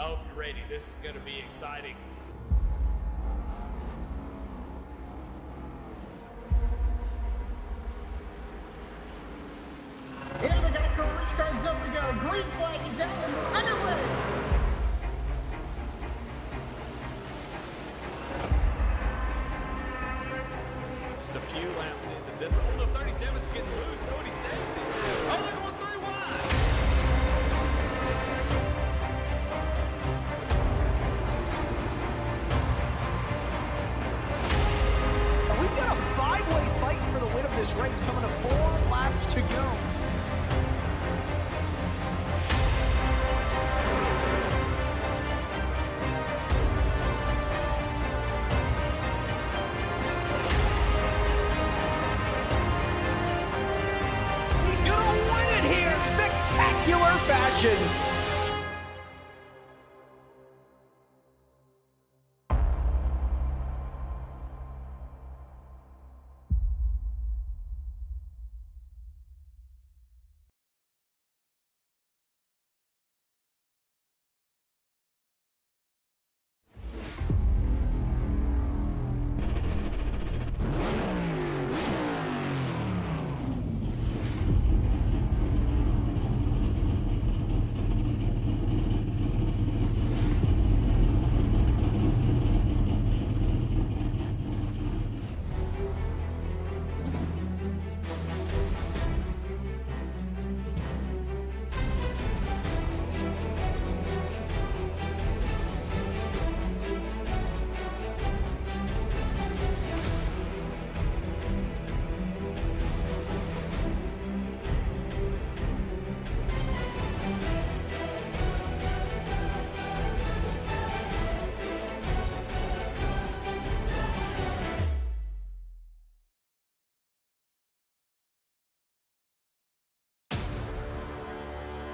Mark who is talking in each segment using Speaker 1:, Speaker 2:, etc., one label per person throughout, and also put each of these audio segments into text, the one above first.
Speaker 1: I hope you're ready. This is going to be exciting.
Speaker 2: Here we go, career starts up, we go. Green flag is out, underway.
Speaker 1: Just a few laps into this. Oh, the 37's getting loose. Oh, and he saves it. Oh, they're going 3 wide.
Speaker 3: We've got a 5-way fight for the win of this race coming to 4 laps to go. He's gonna win it here in spectacular fashion.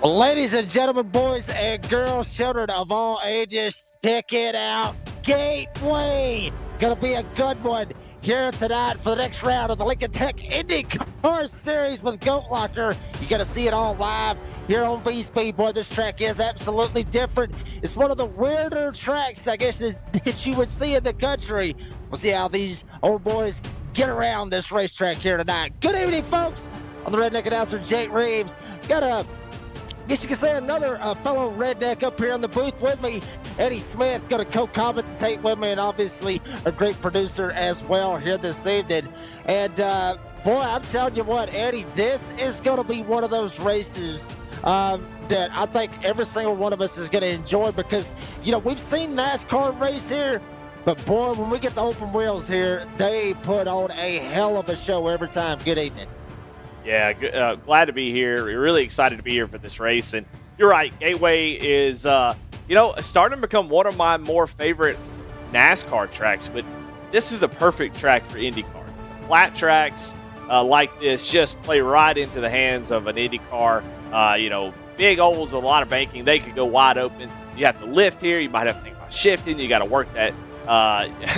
Speaker 4: Ladies and gentlemen, boys and girls, children of all ages, check it out. Gateway. Gonna be a good one here tonight for the next round of the Lincoln Tech Indy Car Series with Goat Locker. You gotta see it all live here on V-Speed. Boy, this track is absolutely different. It's one of the weirder tracks, I guess, that you would see in the country. We'll see how these old boys get around this racetrack here tonight. Good evening, folks. I'm the Redneck announcer, Jake Reeves. Got a guess you could say another fellow redneck up here in the booth with me, Eddie Smith, going to co-commentate with me, and obviously a great producer as well here this evening. And boy, I'm telling you what, Eddie, this is going to be one of those races that I think every single one of us is going to enjoy because, you know, we've seen NASCAR race here, but boy, when we get the open wheels here, they put on a hell of a show every time. Good evening.
Speaker 1: Yeah, glad to be here. We're really excited to be here for this race. And you're right, Gateway is, starting to become one of my more favorite NASCAR tracks. But this is a perfect track for IndyCar. Flat tracks like this just play right into the hands of an IndyCar. Big ovals, a lot of banking. They could go wide open. You have to lift here. You might have to think about shifting. You got to work that.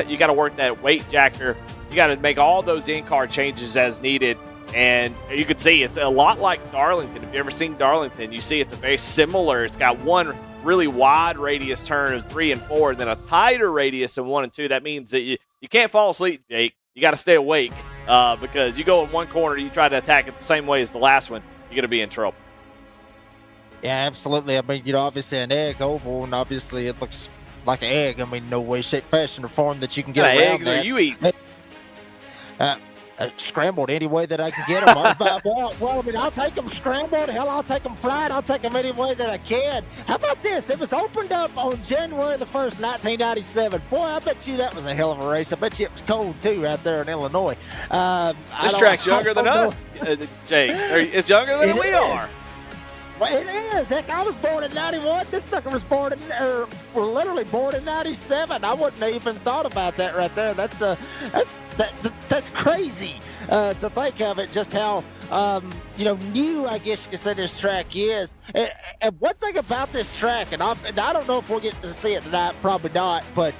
Speaker 1: You got to work that weight jacker. You got to make all those in-car changes as needed. And you can see it's a lot like Darlington. If you've ever seen Darlington, you see it's a very similar. It's got one really wide radius turn of 3 and 4, and then a tighter radius in 1 and 2. That means that you can't fall asleep, Jake. You got to stay awake because you go in one corner, you try to attack it the same way as the last one, you're going to be in trouble.
Speaker 4: Yeah, absolutely. I mean, obviously an egg oval, and obviously it looks like an egg. I mean, no way, shape, fashion, or form that you can get around
Speaker 1: eggs
Speaker 4: that.
Speaker 1: are you eat?
Speaker 4: Scrambled any way that I can get them. I mean, I'll take them scrambled. Hell, I'll take them fried. I'll take them any way that I can. How about this? It was opened up on January the 1st, 1997. Boy, I bet you that was a hell of a race. I bet you it was cold, too, out there in Illinois.
Speaker 1: This track's younger than us, Jake. It's younger than we are.
Speaker 4: Well, it is. Heck, I was born in 91. This sucker was born in, literally born in 97. I wouldn't have even thought about that right there. That's crazy to think of it, just how, new, I guess you could say this track is. And one thing about this track, and I don't know if we'll get to see it tonight, probably not, but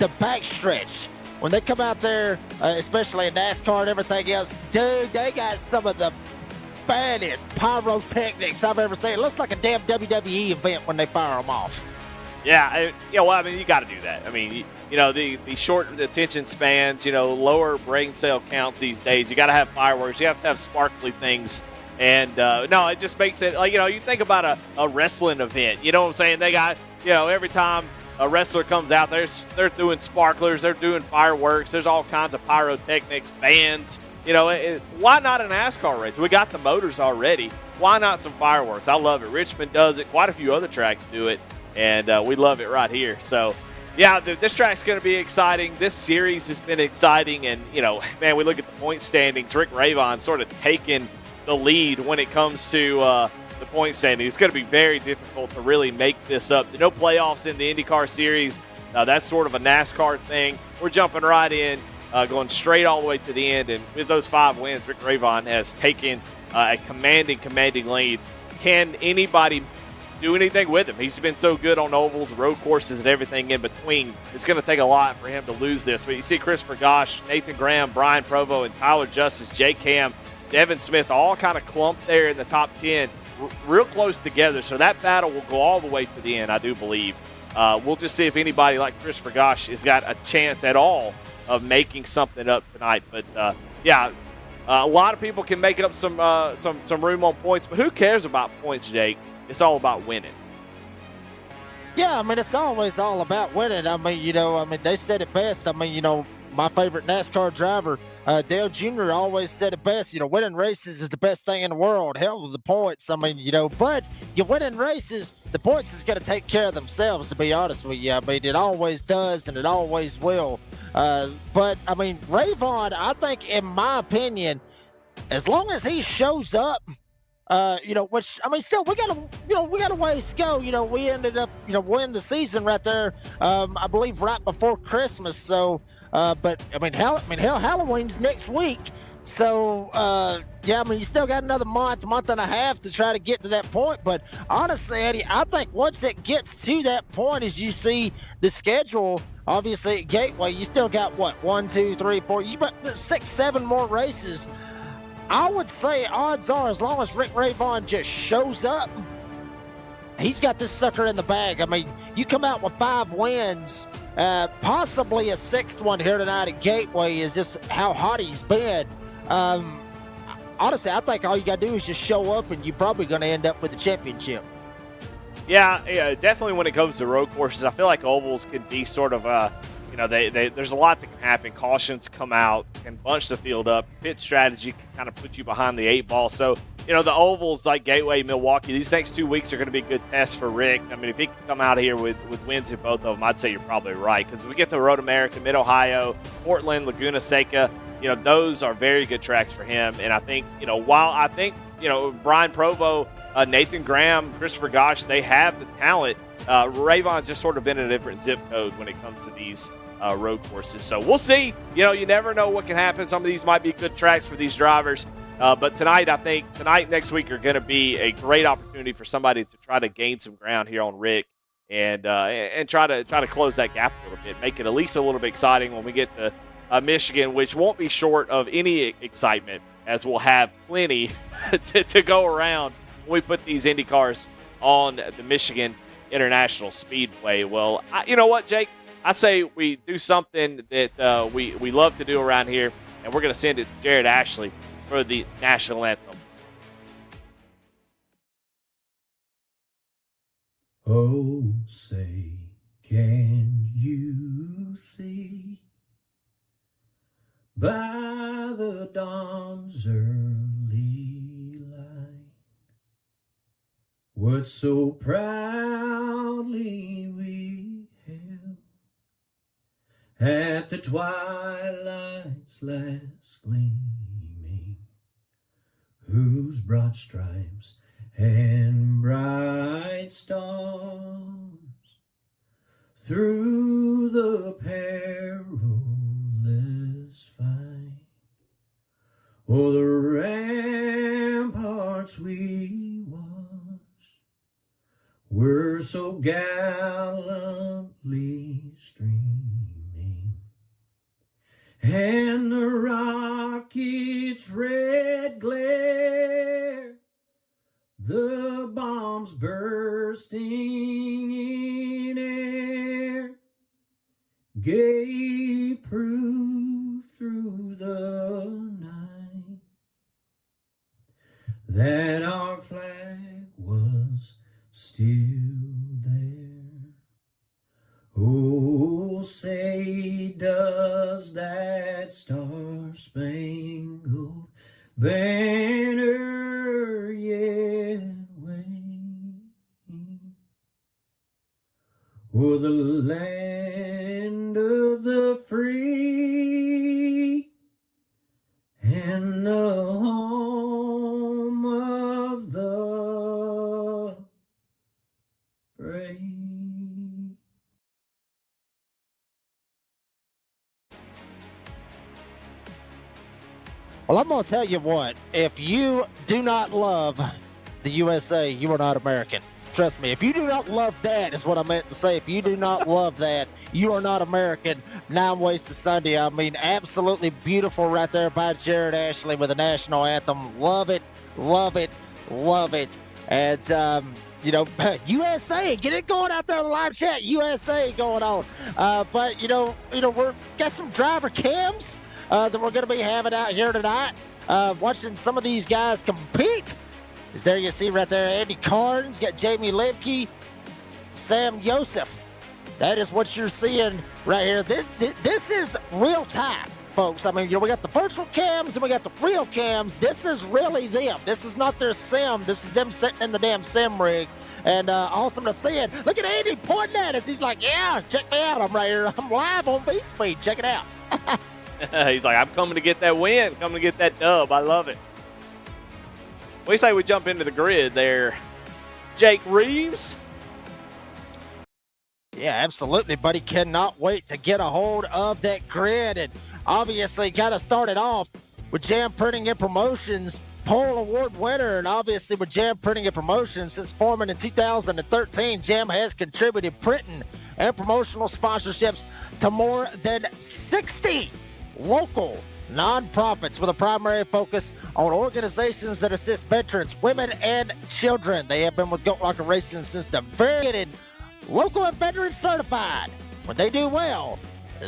Speaker 4: the backstretch. When they come out there, especially in NASCAR and everything else, dude, they got some of the baddest pyrotechnics I've ever seen. It looks like a damn WWE event when they fire them off.
Speaker 1: Yeah, well, I mean, you got to do that. I mean, the short attention spans, lower brain cell counts these days. You got to have fireworks. You have to have sparkly things. And no, it just makes it like, you think about a wrestling event. You know what I'm saying? They got, every time a wrestler comes out, they're doing sparklers, they're doing fireworks. There's all kinds of pyrotechnics, bands. Why not a NASCAR race? We got the motors already. Why not some fireworks? I love it. Richmond does it. Quite a few other tracks do it. And we love it right here. So, yeah, this track's going to be exciting. This series has been exciting. And, man, we look at the point standings. Rick Ravon sort of taking the lead when it comes to the point standing. It's going to be very difficult to really make this up. No playoffs in the IndyCar series. That's sort of a NASCAR thing. We're jumping right in, going straight all the way to the end. And with those 5 wins, Rick Ravon has taken a commanding lead. Can anybody do anything with him? He's been so good on ovals, road courses, and everything in between. It's going to take a lot for him to lose this. But you see Christopher Gosch, Nathan Graham, Brian Provo, and Tyler Justice, Jay Cam, Devin Smith all kind of clumped there in the top 10, real close together. So that battle will go all the way to the end, I do believe. We'll just see if anybody like Christopher Gosch has got a chance at all of making something up tonight. But, a lot of people can make up some room on points. But who cares about points, Jake? It's all about winning.
Speaker 4: Yeah, I mean, it's always all about winning. I mean, they said it best. I mean, my favorite NASCAR driver, Dale Jr., always said it best. Winning races is the best thing in the world. Hell with the points. I mean, but you win in races, the points is going to take care of themselves, to be honest with you. I mean, it always does, and it always will. But, I mean, Ravon, I think, in my opinion, as long as he shows up, which, I mean, still, we got a ways to go. We ended up, winning the season right there, I believe right before Christmas. So, but I mean, hell, Halloween's next week. So, I mean, you still got another month and a half to try to get to that point. But honestly, Eddie, I think once it gets to that point, as you see the schedule, obviously at Gateway, you still got what, 1, 2, 3, 4, you got 6, 7 more races. I would say odds are, as long as Rick Ravon just shows up, he's got this sucker in the bag. I mean, you come out with 5 wins, possibly a 6th one here tonight at Gateway, is just how hot he's been. Honestly, I think all you got to do is just show up, and you're probably going to end up with the championship.
Speaker 1: Yeah, definitely when it comes to road courses, I feel like ovals could be sort of there's a lot that can happen. Cautions come out, can bunch the field up. Pit strategy can kind of put you behind the 8 ball. So, the ovals like Gateway, Milwaukee, these next 2 weeks are going to be good tests for Rick. I mean, if he can come out here with wins in both of them, I'd say you're probably right. Because we get to Road America, Mid-Ohio, Portland, Laguna Seca, those are very good tracks for him. And I think, while I think, Brian Provo, Nathan Graham, Christopher Gosch, they have the talent. Ravon's just sort of been in a different zip code when it comes to these road courses. So we'll see. You never know what can happen. Some of these might be good tracks for these drivers. But tonight, next week are going to be a great opportunity for somebody to try to gain some ground here on Rick and try to close that gap a little bit, make it at least a little bit exciting when we get to Michigan, which won't be short of any excitement, as we'll have plenty to go around when we put these Indy cars on the Michigan International Speedway. Well, you know what, Jake? I say we do something that we love to do around here, and we're going to send it to Jared Ashley for the national anthem.
Speaker 5: Oh, say, can you see by the dawn's early light what so proudly we hailed at the twilight's last gleaming, whose broad stripes and bright stars through the perilous fight o'er the ramparts we watched were so gallantly streaming, and the rocket's red glare, the bombs bursting in gave proof through the night that our flag was still there. Oh, say does that star-spangled banner yet wave o'er the land of the free and the home of the brave?
Speaker 4: Well, I'm going to tell you what. If you do not love the USA, you are not American. Trust me. If you do not love that, is what I meant to say. If you do not love that, you are not American. 9 Ways to Sunday. I mean, absolutely beautiful right there by Jared Ashley with the national anthem. Love it, love it, love it. And, you know, USA, get it going out there in the live chat. USA going on. But, you know, we're got some driver cams that we're going to be having out here tonight. Watching some of these guys compete. Is there you see right there, Andy Carnes, got Jamie Lemke, Sam Joseph. That is what you're seeing right here. This is real time, folks. I mean, you know, we got the virtual cams and we got the real cams. This is really them. This is not their sim. This is them sitting in the damn sim rig. And awesome to see it. Look at Andy pointing at us. He's like, yeah, check me out. I'm right here. I'm live on B-Speed. Check it out.
Speaker 1: He's like, I'm coming to get that win, coming to get that dub. I love it. We say we jump into the grid there. Jake Reeves.
Speaker 4: Yeah, absolutely, buddy. Cannot wait to get a hold of that grid. And obviously got to start it off with Jam Printing and Promotions, Pole Award winner. And obviously with Jam Printing and Promotions, since forming in 2013, Jam has contributed printing and promotional sponsorships to more than 60 local nonprofits with a primary focus on organizations that assist veterans, women, and children. They have been with Goat Rocker Racing since the very beginning. Local and veteran certified. When they do well,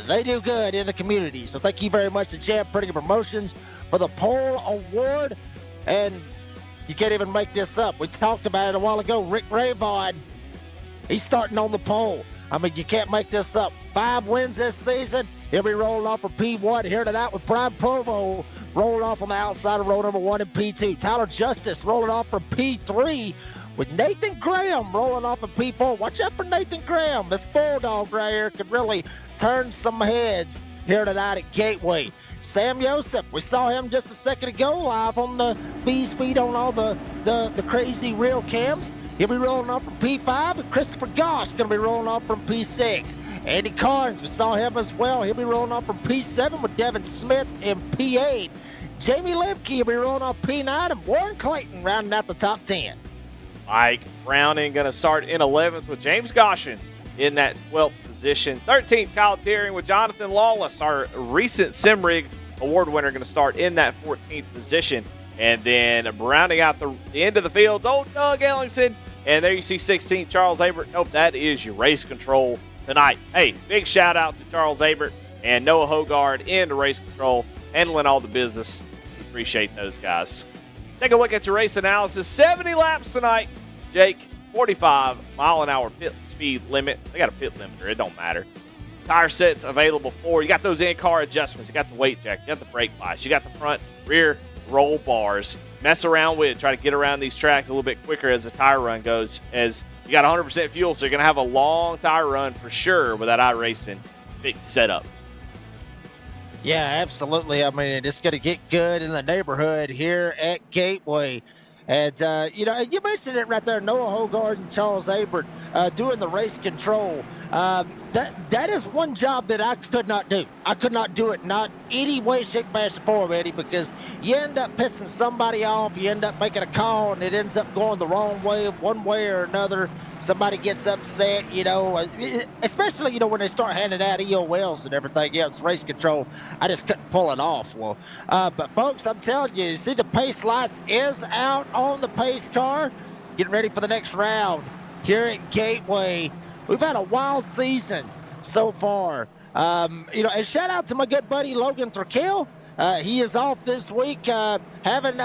Speaker 4: they do good in the community. So thank you very much to Jam Printing and Promotions for the Pole Award. And you can't even make this up. We talked about it a while ago. Rick Rayvon, he's starting on the pole. I mean, you can't make this up. 5 wins this season. He'll be rolling off for P1 here tonight with Prime Provo rolling off on the outside of row number 1 and P2. Tyler Justice rolling off for P3 with Nathan Graham rolling off of P4. Watch out for Nathan Graham. This Bulldog right here could really turn some heads here tonight at Gateway. Sam Joseph, we saw him just a second ago live on the B-Speed on all the crazy real cams. He'll be rolling off from P5, and Christopher Gosh going to be rolling off from P6. Andy Carnes, we saw him as well. He'll be rolling off from P7 with Devin Smith in P8. Jamie Lemke will be rolling off P9, and Warren Clayton rounding out the top 10.
Speaker 1: Mike Browning going to start in 11th with James Goshen in that 12th position. 13th, Kyle Tearing with Jonathan Lawless, our recent SimRig award winner, going to start in that 14th position. And then rounding out the end of the field, old Doug Ellingson. And there you see 16th, Charles Abert. Nope, that is your race control tonight. Hey, big shout out to Charles Abert and Noah Hogard in the race control, handling all the business. We appreciate those guys. Take a look at your race analysis. 70 laps tonight, Jake. 45-mile-an-hour pit speed limit. They got a pit limiter. It don't matter. Tire sets available for you. Got those in-car adjustments. You got the weight jack. You got the brake lights. You got the front, rear roll bars. Mess around with it. Try to get around these tracks a little bit quicker as the tire run goes, as you got 100% fuel, so you're going to have a long tire run for sure with that iRacing big setup.
Speaker 4: Yeah, absolutely. I mean, it's going to get good in the neighborhood here at Gateway. And, you know, you mentioned it right there, Noah Hogard and Charles Abert doing the race control. That is one job that I could not do. I could not do it, not any way, shape, fashion, form, Eddie, because you end up pissing somebody off. You end up making a call, and it ends up going the wrong way, one way or another. Somebody gets upset, you know, especially, you know, when they start handing out EOLs and everything else, race control. I just couldn't pull it off. Well, but, folks, I'm telling you, see the pace lights is out on the pace car. Getting ready for the next round here at Gateway. We've had a wild season so far And shout out to my good buddy Logan Thurkill. He is off this week, having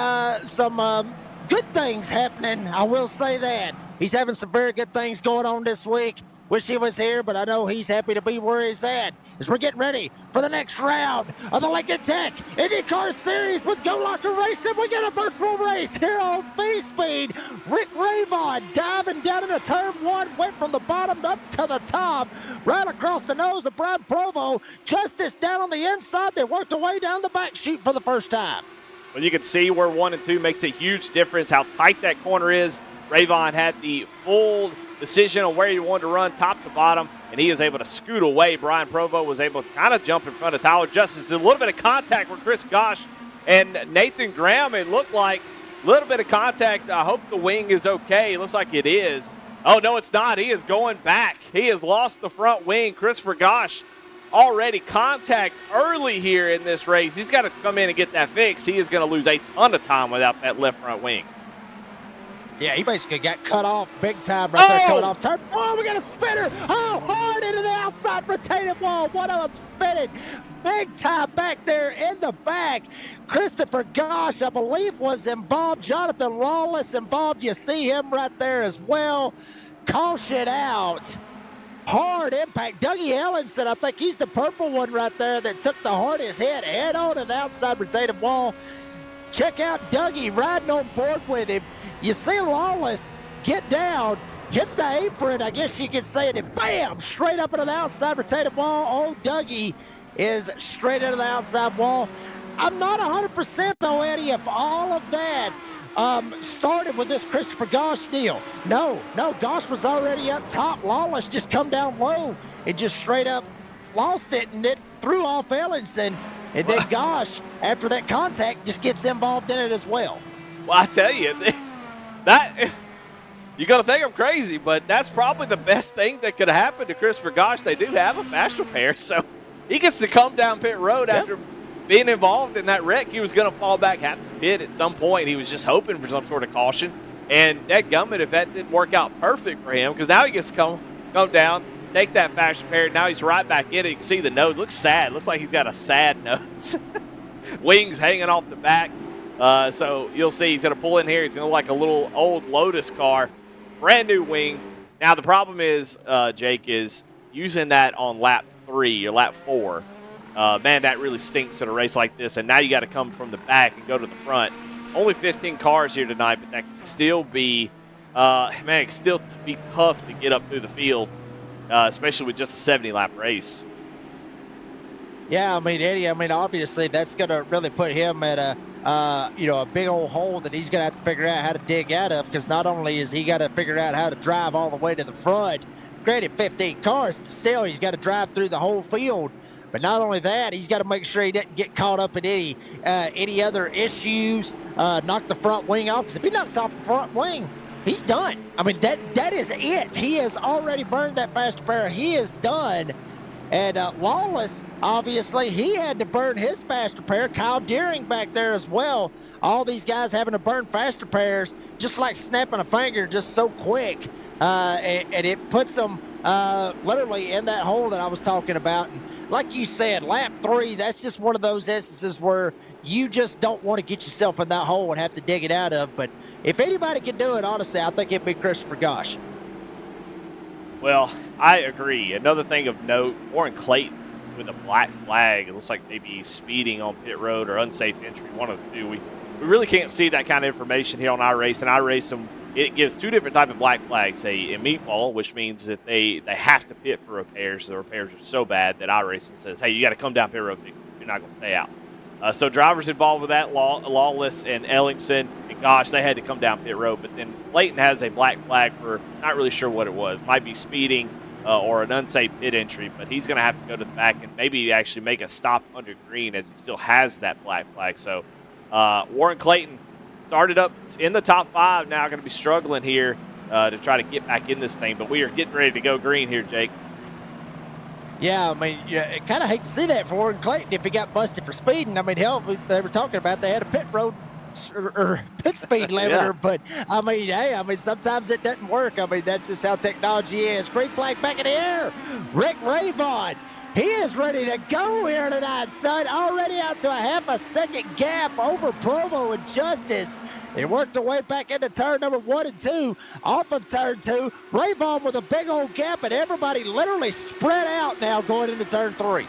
Speaker 4: some good things happening. I will say that. He's having some very good things going on this week. Wish he was here, but I know he's happy to be where he's at. As we're getting ready for the next round of the Lincoln Tech IndyCar Series with Go Locker Racing, we got a virtual race here on B-Speed. Rick Ravon diving down into turn one, went from the bottom up to the top, right across the nose of Brian Provo. Justice down on the inside. They worked their way down the back chute for the first time.
Speaker 1: Well, you can see where 1 and 2 makes a huge difference, how tight that corner is. Ravon had the full decision on where he wanted to run top to bottom, and he is able to scoot away. Brian Provo was able to kind of jump in front of Tyler Justice. A little bit of contact with Chris Gosh and Nathan Graham. It looked like a little bit of contact. I hope the wing is okay. It looks like it is. Oh, no, it's not. He is going back. He has lost the front wing. Christopher Gosh already contact early here in this race. He's got to come in and get that fixed. He is going to lose a ton of time without that left front wing.
Speaker 4: Yeah, he basically got cut off big time right there, coming off turn. Oh, we got a spinner. Oh, hard into the outside retaining wall. One of them spinning big time back there in the back. Christopher Gosh, I believe, was involved. Jonathan Lawless involved. You see him right there as well. Caution out. Hard impact. Dougie Ellenson, I think he's the purple one right there that took the hardest hit head on to the outside retaining wall. Check out Dougie riding on board with him. You see Lawless get down, hit the apron, I guess you could say it, and bam, straight up into the outside retaining wall. Old Dougie is straight into the outside wall. I'm not 100% though, Eddie, if all of that started with this Christopher Gosh deal. No, Gosh was already up top. Lawless just come down low and just straight up lost it, and it threw off Ellenson. And then Gosh, after that contact, just gets involved in it as well.
Speaker 1: Well, I tell you, that you're going to think I'm crazy, but that's probably the best thing that could happen to Christopher Gosh. They do have a fast repair, so he gets to come down pit road after being involved in that wreck. He was going to fall back, have to pit at some point. He was just hoping for some sort of caution. And dadgummit, if that didn't work out perfect for him, because now he gets to come down, take that fast repair. Now he's right back in it. You can see the nose. Looks sad. Looks like he's got a sad nose. Wings hanging off the back. So you'll see he's going to pull in here. He's going to look like a little old Lotus car. Brand new wing. Now the problem is, Jake, is using that on lap 3 or lap 4. Man, that really stinks at a race like this. And now you got to come from the back and go to the front. Only 15 cars here tonight, but that can still be, it can still be tough to get up through the field, especially with just a 70-lap race.
Speaker 4: Yeah, Eddie, obviously that's going to really put him at a big old hole that he's going to have to figure out how to dig out of, because not only is he got to figure out how to drive all the way to the front, granted 15 cars, but still he's got to drive through the whole field. But not only that, he's got to make sure he doesn't get caught up in any other issues, knock the front wing off, because if he knocks off the front wing, he's done. That is it. He has already burned that fast repair. He is done. And Lawless, obviously, he had to burn his fast repair. Kyle Deering back there as well. All these guys having to burn fast repairs, just like snapping a finger, just so quick. And it puts them literally in that hole that I was talking about. And like you said, lap 3, that's just one of those instances where you just don't want to get yourself in that hole and have to dig it out of. But if anybody can do it, honestly, I think it'd be Christopher Gosh.
Speaker 1: Well, I agree. Another thing of note, Warren Clayton with a black flag. It looks like maybe he's speeding on pit road or unsafe entry, one of the two. We really can't see that kind of information here on iRace. And iRace, it gives 2 different types of black flags. A meatball, which means that they have to pit for repairs. The repairs are so bad that iRacing says, hey, you got to come down pit road. You're not going to stay out. So drivers involved with that, Lawless and Ellingson, and Gosh, they had to come down pit road. But then Clayton has a black flag for not really sure what it was. Might be speeding or an unsafe pit entry, but he's going to have to go to the back and maybe actually make a stop under green, as he still has that black flag. So Warren Clayton started up in the top 5, now going to be struggling here to try to get back in this thing. But we are getting ready to go green here, Jake.
Speaker 4: Yeah, I kind of hate to see that for Warren Clayton if he got busted for speeding. Hell, they were talking about they had a pit road or pit speed limiter, but sometimes it doesn't work. That's just how technology is. Green flag back in the air. Rick Ravon He is ready to go here tonight, son. Already out to a half a second gap over Provo and Justice. They worked their way back into turn number 1 and 2. Off of turn 2, Rayvon with a big old gap, and everybody literally spread out now going into turn 3.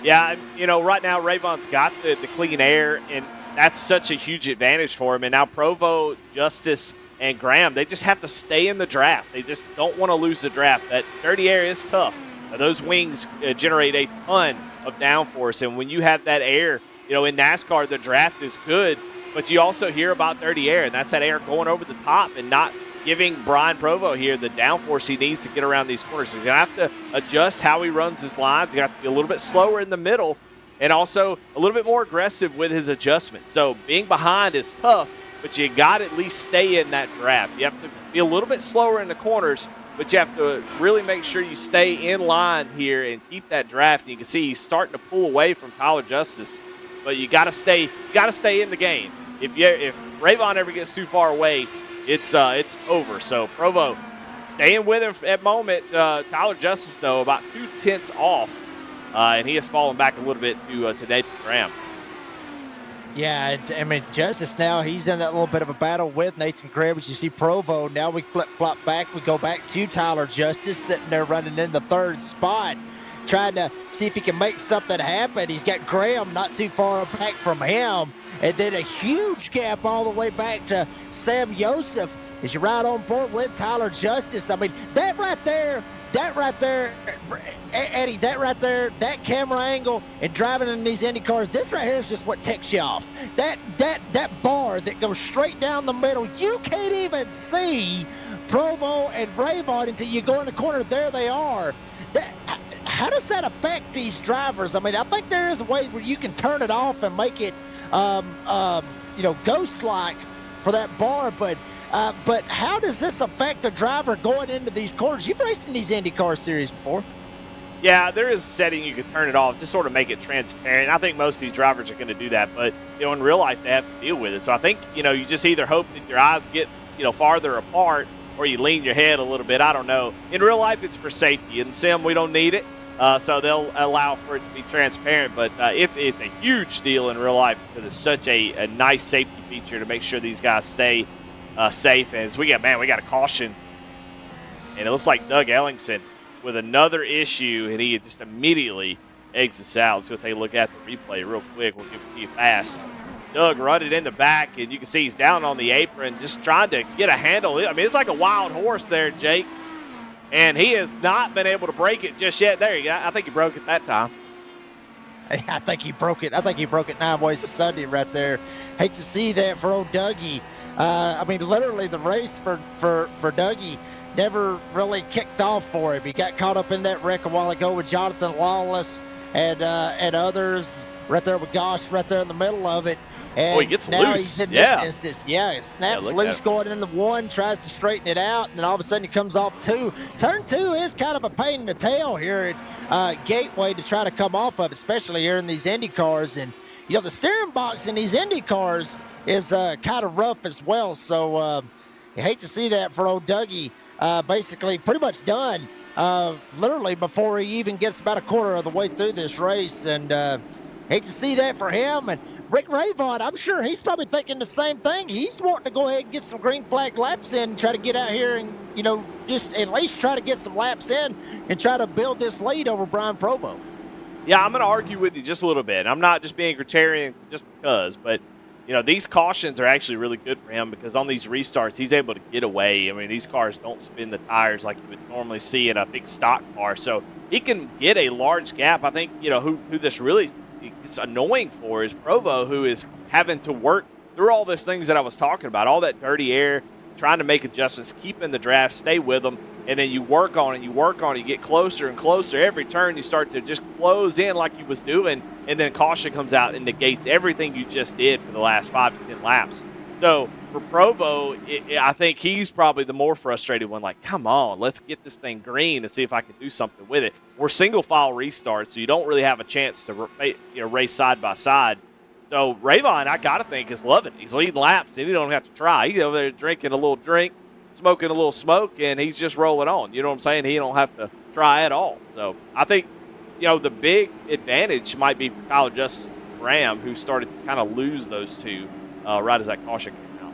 Speaker 1: Yeah, right now Rayvon's got the clean air, and that's such a huge advantage for him. And now Provo, Justice, and Graham, they just have to stay in the draft. They just don't want to lose the draft. That dirty air is tough. Those wings generate a ton of downforce, and when you have that air, in NASCAR, the draft is good, but you also hear about dirty air, and that's that air going over the top and not giving Brian Provo here the downforce he needs to get around these corners. So he's going to have to adjust how he runs his lines. He's going to have to be a little bit slower in the middle and also a little bit more aggressive with his adjustments. So being behind is tough, but you got to at least stay in that draft. You have to be a little bit slower in the corners, but you have to really make sure you stay in line here and keep that draft. And you can see he's starting to pull away from Tyler Justice, but you got to stay in the game. If Rayvon ever gets too far away, it's over. So Provo staying with him at the moment. Tyler Justice, though, about 0.2 off, and he has fallen back a little bit to Nathan Graham.
Speaker 4: Yeah, Justice now, he's in that little bit of a battle with Nathan Graham. As you see Provo, now we flip-flop back. We go back to Tyler Justice sitting there running in the 3rd spot, trying to see if he can make something happen. He's got Graham not too far back from him. And then a huge gap all the way back to Sam Yosef as you ride on board with Tyler Justice. That right there, Eddie, that camera angle and driving in these Indy cars, this right here is just what ticks you off. That bar that goes straight down the middle, you can't even see Provo and Rayvon until you go in the corner. There they are. How does that affect these drivers? I think there is a way where you can turn it off and make it ghost-like for that bar, but how does this affect the driver going into these corners? You've raced in these IndyCar series before.
Speaker 1: Yeah, there is a setting you can turn it off to sort of make it transparent. I think most of these drivers are going to do that, but in real life they have to deal with it. So I think you just either hope that your eyes get farther apart or you lean your head a little bit. I don't know. In real life, it's for safety. In sim, we don't need it. So they'll allow for it to be transparent, but it's a huge deal in real life because it's such a nice safety feature to make sure these guys stay safe. And as we got a caution, and it looks like Doug Ellingson with another issue, and he just immediately exits out. Let's go take a look at the replay real quick. We'll give it to you fast. Doug run it in the back, and you can see he's down on the apron just trying to get a handle. It's like a wild horse there, Jake. And he has not been able to break it just yet. There you go. I think he broke it that time.
Speaker 4: I think he broke it 9 ways to Sunday right there. Hate to see that for old Dougie. Literally the race for Dougie never really kicked off for him. He got caught up in that wreck a while ago with Jonathan Lawless and others right there with Gosh right there in the middle of it. And
Speaker 1: he gets
Speaker 4: now
Speaker 1: loose.
Speaker 4: He's in this instance. Yeah, it snaps
Speaker 1: look
Speaker 4: loose going into 1, tries to straighten it out, and then all of a sudden he comes off 2. Turn 2 is kind of a pain in the tail here at Gateway to try to come off of, especially here in these Indy cars. And, the steering box in these Indy cars is kind of rough as well. So you hate to see that for old Dougie. Basically pretty much done literally before he even gets about a quarter of the way through this race. And hate to see that for him. And Rick Rayvon, I'm sure he's probably thinking the same thing. He's wanting to go ahead and get some green flag laps in, try to get out here and, just at least try to get some laps in and try to build this lead over Brian Provo.
Speaker 1: Yeah, I'm going to argue with you just a little bit. I'm not just being contrarian just because, but, these cautions are actually really good for him because on these restarts, he's able to get away. These cars don't spin the tires like you would normally see in a big stock car. So he can get a large gap. I think, who this really it's annoying for is Provo, who is having to work through all these things that I was talking about, all that dirty air, trying to make adjustments, keeping the draft, stay with them, and then you work on it, you get closer and closer. Every turn you start to just close in like you was doing, and then caution comes out and negates everything you just did for the last 5 to 10 laps. So for Provo, I think he's probably the more frustrated one. Like, come on, let's get this thing green and see if I can do something with it. We're single file restarts, so you don't really have a chance to race side by side. So Rayvon, I gotta think, is loving it. He's leading laps, and he don't have to try. He's over there drinking a little drink, smoking a little smoke, and he's just rolling on. You know what I'm saying? He don't have to try at all. So I think the big advantage might be for Tyler Justice Graham, who started to kind of lose those two right as that caution came out.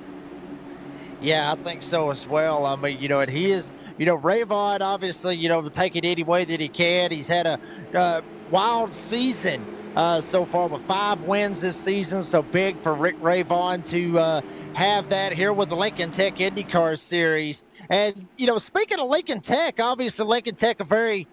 Speaker 4: Yeah, I think so as well. I mean, and he is, Rayvon, obviously, take it any way that he can. He's had a wild season so far with 5 wins this season. So big for Rick Rayvon to have that here with the Lincoln Tech IndyCar Series. And, speaking of Lincoln Tech, obviously Lincoln Tech, a very,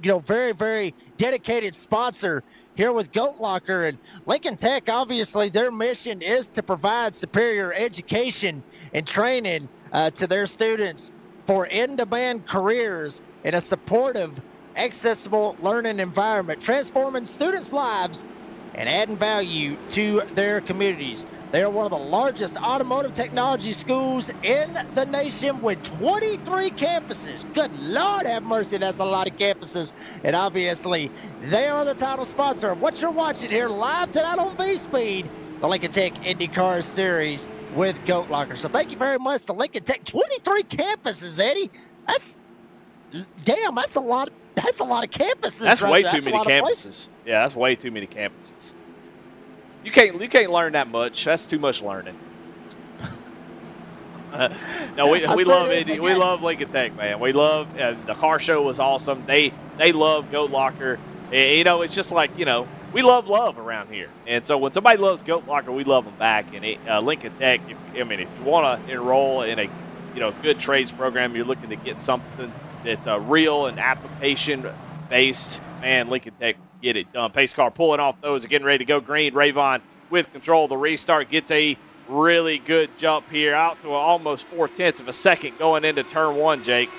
Speaker 4: very, very dedicated sponsor here with Goat Locker. And Lincoln Tech, obviously, their mission is to provide superior education and training to their students for in-demand careers in a supportive, accessible learning environment, transforming students' lives and adding value to their communities. They are one of the largest automotive technology schools in the nation with 23 campuses. Good Lord have mercy, that's a lot of campuses. And obviously, they are the title sponsor of what you're watching here live tonight on V-Speed, the Lincoln Tech IndyCar Series with Goat Locker. So thank you very much to Lincoln Tech. 23 campuses, Eddie. That's a lot. That's a lot of campuses.
Speaker 1: That's
Speaker 4: right
Speaker 1: way
Speaker 4: there.
Speaker 1: too many campuses. Yeah, that's way too many campuses. You can't learn that much. That's too much learning. No, we love Indy. We love Lincoln Tech, man. We love the car show was awesome. They love Goat Locker. It's just like we love around here. And so when somebody loves Goat Locker, we love them back. And Lincoln Tech, if you want to enroll in a good trades program, you're looking to get something that's real and application based, man, Lincoln Tech get it done. Pace car pulling off those, getting ready to go green. Rayvon with control of the restart, gets a really good jump here out to almost 0.4 of a second going into turn 1, Jake.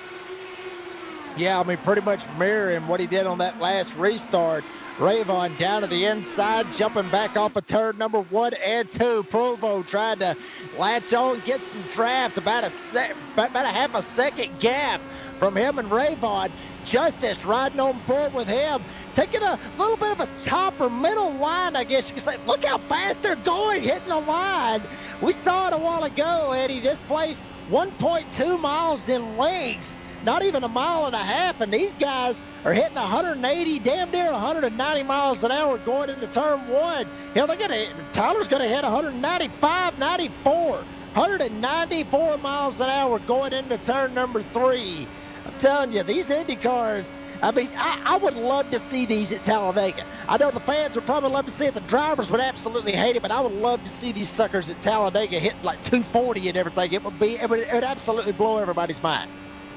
Speaker 4: Yeah, I mean, pretty much mirroring what he did on that last restart. Rayvon down to the inside, jumping back off of turn number 1 and 2. Provo tried to latch on, get some draft, about a half a second gap from him and Rayvon. Justice riding on board with him, taking a little bit of a top or middle line, I guess you could say. Look how fast they're going, hitting the line. We saw it a while ago, Eddie. This place, 1.2 miles in length, not even a mile and a half, and these guys are hitting 180, damn near 190 miles an hour going into turn 1. Hell, Tyler's going to hit 195, 94, 194 miles an hour going into turn number 3. I'm telling you, these Indy cars, I mean, I would love to see these at Talladega. I know the fans would probably love to see it. The drivers would absolutely hate it, but I would love to see these suckers at Talladega hitting like 240 and everything. It would absolutely blow everybody's mind.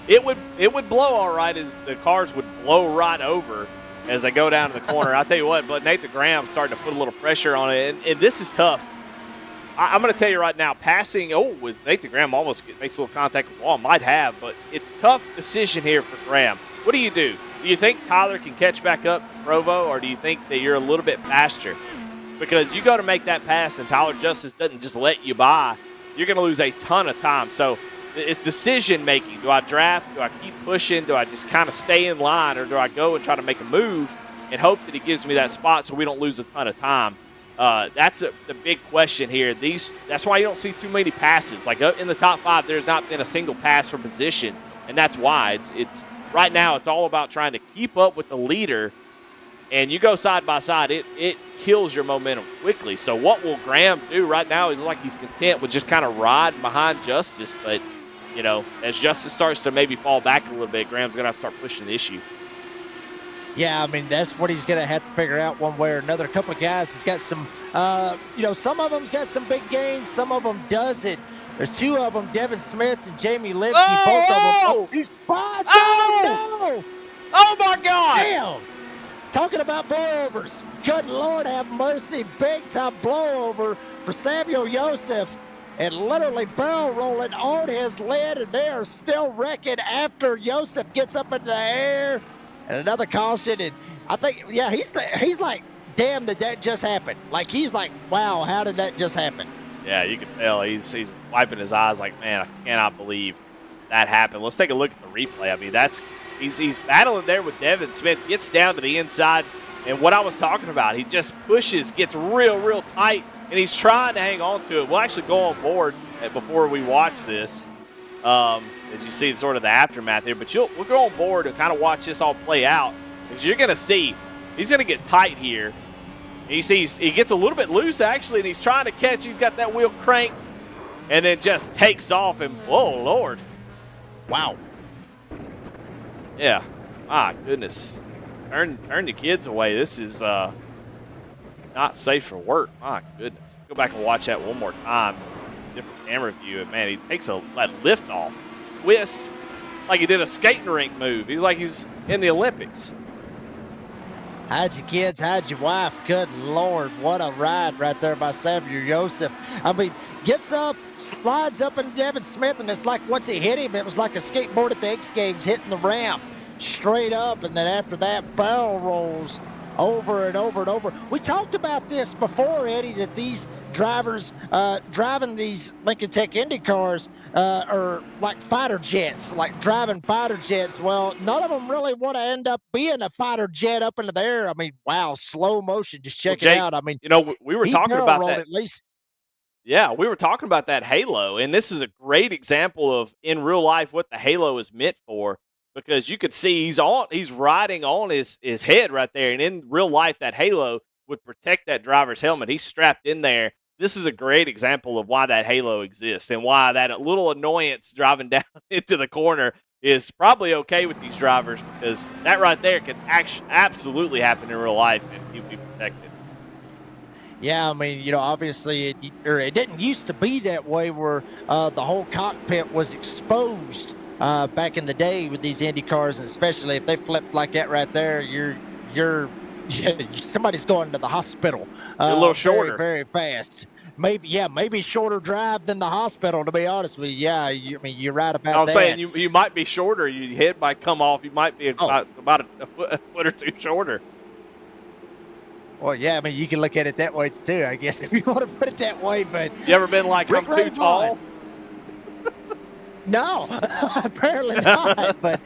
Speaker 1: It would blow all right as the cars would blow right over as they go down to the corner. I'll tell you what, but Nathan Graham's starting to put a little pressure on it, and this is tough. I'm going to tell you right now, passing, with Nathan Graham almost makes a little contact with the wall. Might have, but it's a tough decision here for Graham. What do? Do you think Tyler can catch back up Provo, or do you think that you're a little bit faster? Because you go to make that pass and Tyler Justice doesn't just let you by, you're going to lose a ton of time. So it's decision-making. Do I draft? Do I keep pushing? Do I just kind of stay in line, or do I go and try to make a move and hope that he gives me that spot so we don't lose a ton of time? That's the big question here. That's why you don't see too many passes. Like in the top 5, there's not been a single pass for position, and that's why it's right now. It's all about trying to keep up with the leader, and you go side by side. It kills your momentum quickly. So what will Graham do right now? He's like he's content with just kind of riding behind Justice, but as Justice starts to maybe fall back a little bit, Graham's going to have to start pushing the issue.
Speaker 4: Yeah, I mean, that's what he's going to have to figure out one way or another. A couple of guys has got some, some of them's got some big gains, some of them doesn't. There's 2 of them, Devin Smith and Jamie Lipke, both of them. Two spots. No!
Speaker 1: Oh, my God!
Speaker 4: Damn! Talking about blowovers. Good Lord have mercy. Big-time blowover for Samuel Joseph. And literally barrel rolling on his lid, and they are still wrecking after Joseph gets up in the air. And another caution, and I think, yeah, he's like, damn, did that just happen? Like, he's like, wow, how did that just happen?
Speaker 1: Yeah, you can tell he's wiping his eyes like, man, I cannot believe that happened. Let's take a look at the replay. I mean, he's battling there with Devin Smith, gets down to the inside, and what I was talking about, he just pushes, gets real tight, and he's trying to hang on to it. We'll actually go on board before we watch this. As you see sort of the aftermath here, but we'll go on board and kind of watch this all play out. Because you're going to see he's going to get tight here. And you see he gets a little bit loose, actually, and he's trying to catch. He's got that wheel cranked and then just takes off. And, whoa, Lord.
Speaker 4: Wow.
Speaker 1: Yeah. My goodness. Turn the kids away. This is not safe for work. My goodness. Go back and watch that one more time. Different camera view. And, man, he takes that lift off. Twist like he did a skating rink move. He's like he's in the Olympics.
Speaker 4: Hide your kids, hide your wife. Good Lord, what a ride right there by Samuel Joseph. I mean, gets up, slides up into Devin Smith, and it's like once he hit him, it was like a skateboard at the X Games hitting the ramp straight up, and then after that, barrel rolls over and over and over. We talked about this before, Eddie, that these drivers driving these Lincoln Tech Indy cars are like fighter jets, like driving fighter jets. Well, none of them really want to end up being a fighter jet up into the air. I mean, wow, slow motion. Just check it out. I mean,
Speaker 1: we were talking about that.
Speaker 4: At least.
Speaker 1: Yeah, we were talking about that halo, and this is a great example of in real life what the halo is meant for. Because you could see he's riding on his head right there, and in real life that halo would protect that driver's helmet. He's strapped in there. This is a great example of why that halo exists and why that little annoyance driving down into the corner is probably okay with these drivers, because that right there could absolutely happen in real life and he'd be protected.
Speaker 4: Yeah, I mean, obviously it didn't used to be that way where the whole cockpit was exposed back in the day with these Indy cars, and especially if they flipped like that right there, somebody's going to the hospital.
Speaker 1: A little shorter.
Speaker 4: Very, very fast. Maybe shorter drive than the hospital, to be honest with you. Yeah, I mean, you're right about that.
Speaker 1: I'm saying you might be shorter. Your head might come off. You might be about a foot or two shorter.
Speaker 4: Well, yeah, I mean, you can look at it that way too, I guess, if you want to put it that way. But
Speaker 1: you ever been like, I'm too tall?
Speaker 4: No, apparently not. But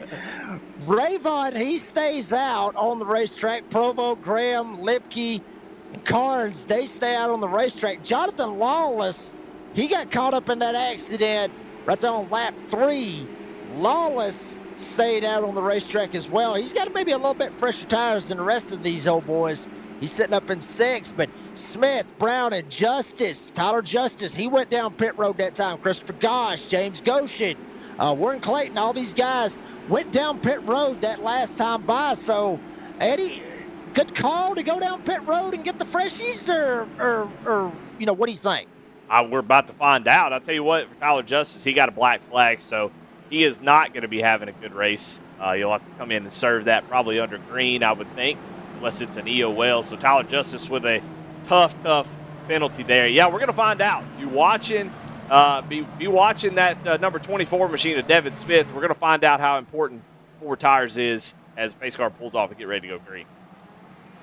Speaker 4: Rayvon, he stays out on the racetrack. Provo, Graham, Lipke, and Carnes, they stay out on the racetrack. Jonathan Lawless, he got caught up in that accident right there on lap 3. Lawless stayed out on the racetrack as well. He's got maybe a little bit fresher tires than the rest of these old boys. He's sitting up in 6th, but Smith, Brown, and Tyler Justice, he went down pit road that time. Christopher Gosh, James Goshen, Warren Clayton, all these guys went down pit road that last time by. So, Eddie, good call to go down pit road and get the freshies, or what do you think?
Speaker 1: We're about to find out. I'll tell you what, for Tyler Justice, he got a black flag, so he is not going to be having a good race. You'll have to come in and serve that probably under green, I would think, unless it's an EOL. So Tyler Justice with a tough penalty there. Yeah, we're going to find out. You watching, be watching that number 24 machine of Devin Smith. We're going to find out how important 4 tires is as pace car pulls off and get ready to go green.